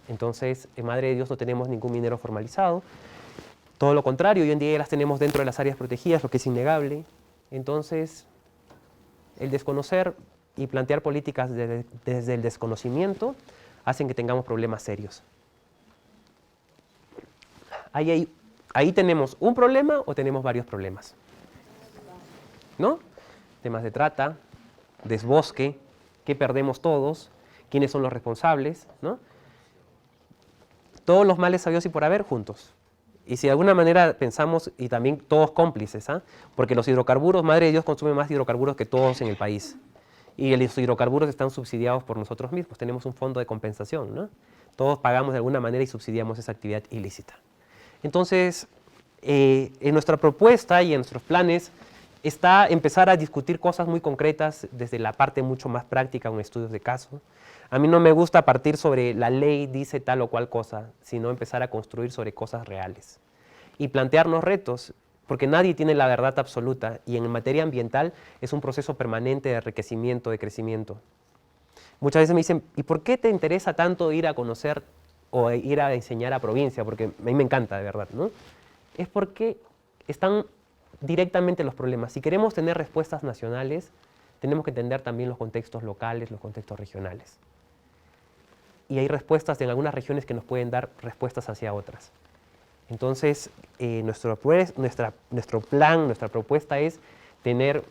S1: Entonces, en Madre de Dios no tenemos ningún minero formalizado. Todo lo contrario, hoy en día ya las tenemos dentro de las áreas protegidas, lo que es innegable. Entonces, el desconocer y plantear políticas desde el desconocimiento hacen que tengamos problemas serios. Ahí tenemos un problema o tenemos varios problemas, ¿no? Temas de trata, desbosque, qué perdemos todos, quiénes son los responsables, ¿no? Todos los males sabidos y por haber juntos. Y si de alguna manera pensamos, y también todos cómplices, ¿ah? Porque los hidrocarburos, Madre de Dios consume más hidrocarburos que todos en el país. Y los hidrocarburos están subsidiados por nosotros mismos, tenemos un fondo de compensación, ¿no? Todos pagamos de alguna manera y subsidiamos esa actividad ilícita. Entonces, en nuestra propuesta y en nuestros planes está empezar a discutir cosas muy concretas desde la parte mucho más práctica, con estudios de caso. A mí no me gusta partir sobre la ley dice tal o cual cosa, sino empezar a construir sobre cosas reales. Y plantearnos retos, porque nadie tiene la verdad absoluta, y en materia ambiental es un proceso permanente de enriquecimiento, de crecimiento. Muchas veces me dicen, ¿y por qué te interesa tanto ir a conocer o ir a enseñar a provincia? Porque a mí me encanta, de verdad, ¿no? Es porque están directamente los problemas. Si queremos tener respuestas nacionales, tenemos que entender también los contextos locales, los contextos regionales. Y hay respuestas en algunas regiones que nos pueden dar respuestas hacia otras. Entonces, nuestro plan, nuestra propuesta es tener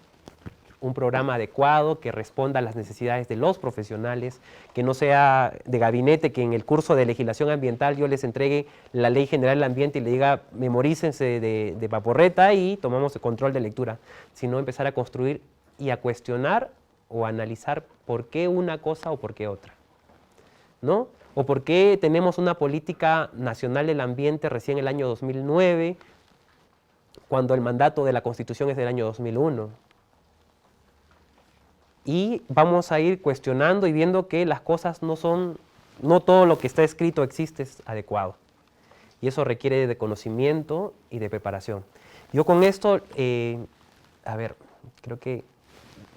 S1: un programa adecuado que responda a las necesidades de los profesionales, que no sea de gabinete, que en el curso de legislación ambiental yo les entregue la Ley General del Ambiente y le diga memorícense de paporreta y tomamos el control de lectura, sino empezar a construir y a cuestionar o a analizar por qué una cosa o por qué otra, ¿no? O por qué tenemos una política nacional del ambiente recién en el año 2009, cuando el mandato de la Constitución es del año 2001. Y vamos a ir cuestionando y viendo que las cosas no todo lo que está escrito existe es adecuado. Y eso requiere de conocimiento y de preparación. Yo con esto, creo que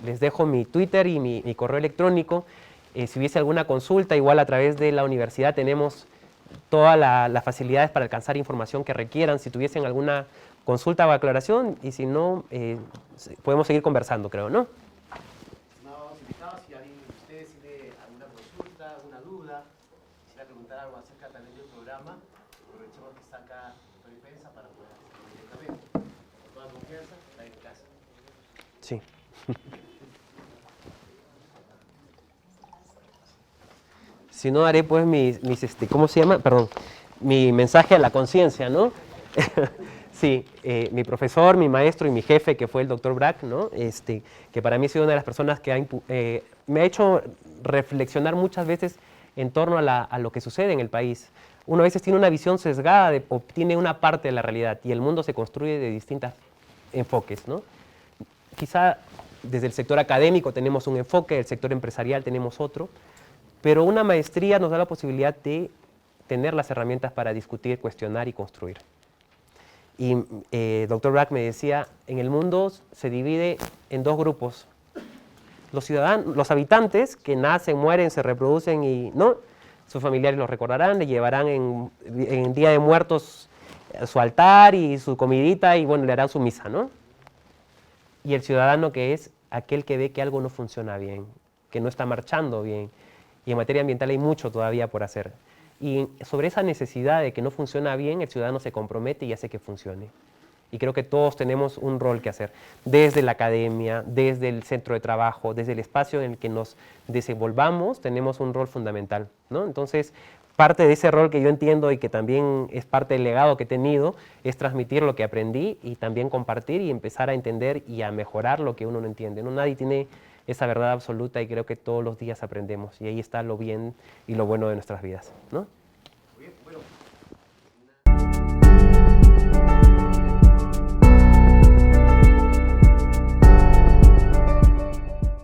S1: les dejo mi Twitter y mi correo electrónico. Si hubiese alguna consulta, igual a través de la universidad tenemos todas las facilidades para alcanzar información que requieran. Si tuviesen alguna consulta o aclaración, y si no, podemos seguir conversando, creo, ¿no?
S3: Estimados invitados, si alguien de ustedes tiene alguna consulta, alguna duda, quisiera preguntar algo acerca también del programa, aprovechemos que está acá el doctor Ipenza para poder hacerlo directamente. Con toda confianza, está en casa.
S1: Sí. Si no, haré pues ¿cómo se llama? Perdón, mi mensaje a la conciencia, ¿no? Sí, mi profesor, mi maestro y mi jefe, que fue el doctor Brack, ¿no? Que para mí ha sido una de las personas que me ha hecho reflexionar muchas veces en torno a lo que sucede en el país. Uno a veces tiene una visión sesgada o tiene una parte de la realidad y el mundo se construye de distintos enfoques, ¿no? Quizá desde el sector académico tenemos un enfoque, el sector empresarial tenemos otro, pero una maestría nos da la posibilidad de tener las herramientas para discutir, cuestionar y construir. Y Dr. Brack me decía, en el mundo se divide en dos grupos. Los ciudadanos, los habitantes que nacen, mueren, se reproducen y no, sus familiares los recordarán, le llevarán en Día de Muertos su altar y su comidita y bueno, le harán su misa, ¿no? Y el ciudadano que es aquel que ve que algo no funciona bien, que no está marchando bien. Y en materia ambiental hay mucho todavía por hacer. Y sobre esa necesidad de que no funciona bien, el ciudadano se compromete y hace que funcione. Y creo que todos tenemos un rol que hacer, desde la academia, desde el centro de trabajo, desde el espacio en el que nos desenvolvamos, tenemos un rol fundamental, ¿no? Entonces, parte de ese rol que yo entiendo y que también es parte del legado que he tenido, es transmitir lo que aprendí y también compartir y empezar a entender y a mejorar lo que uno no entiende, ¿no? Nadie tiene esa verdad absoluta y creo que todos los días aprendemos y ahí está lo bien y lo bueno de nuestras vidas, ¿no?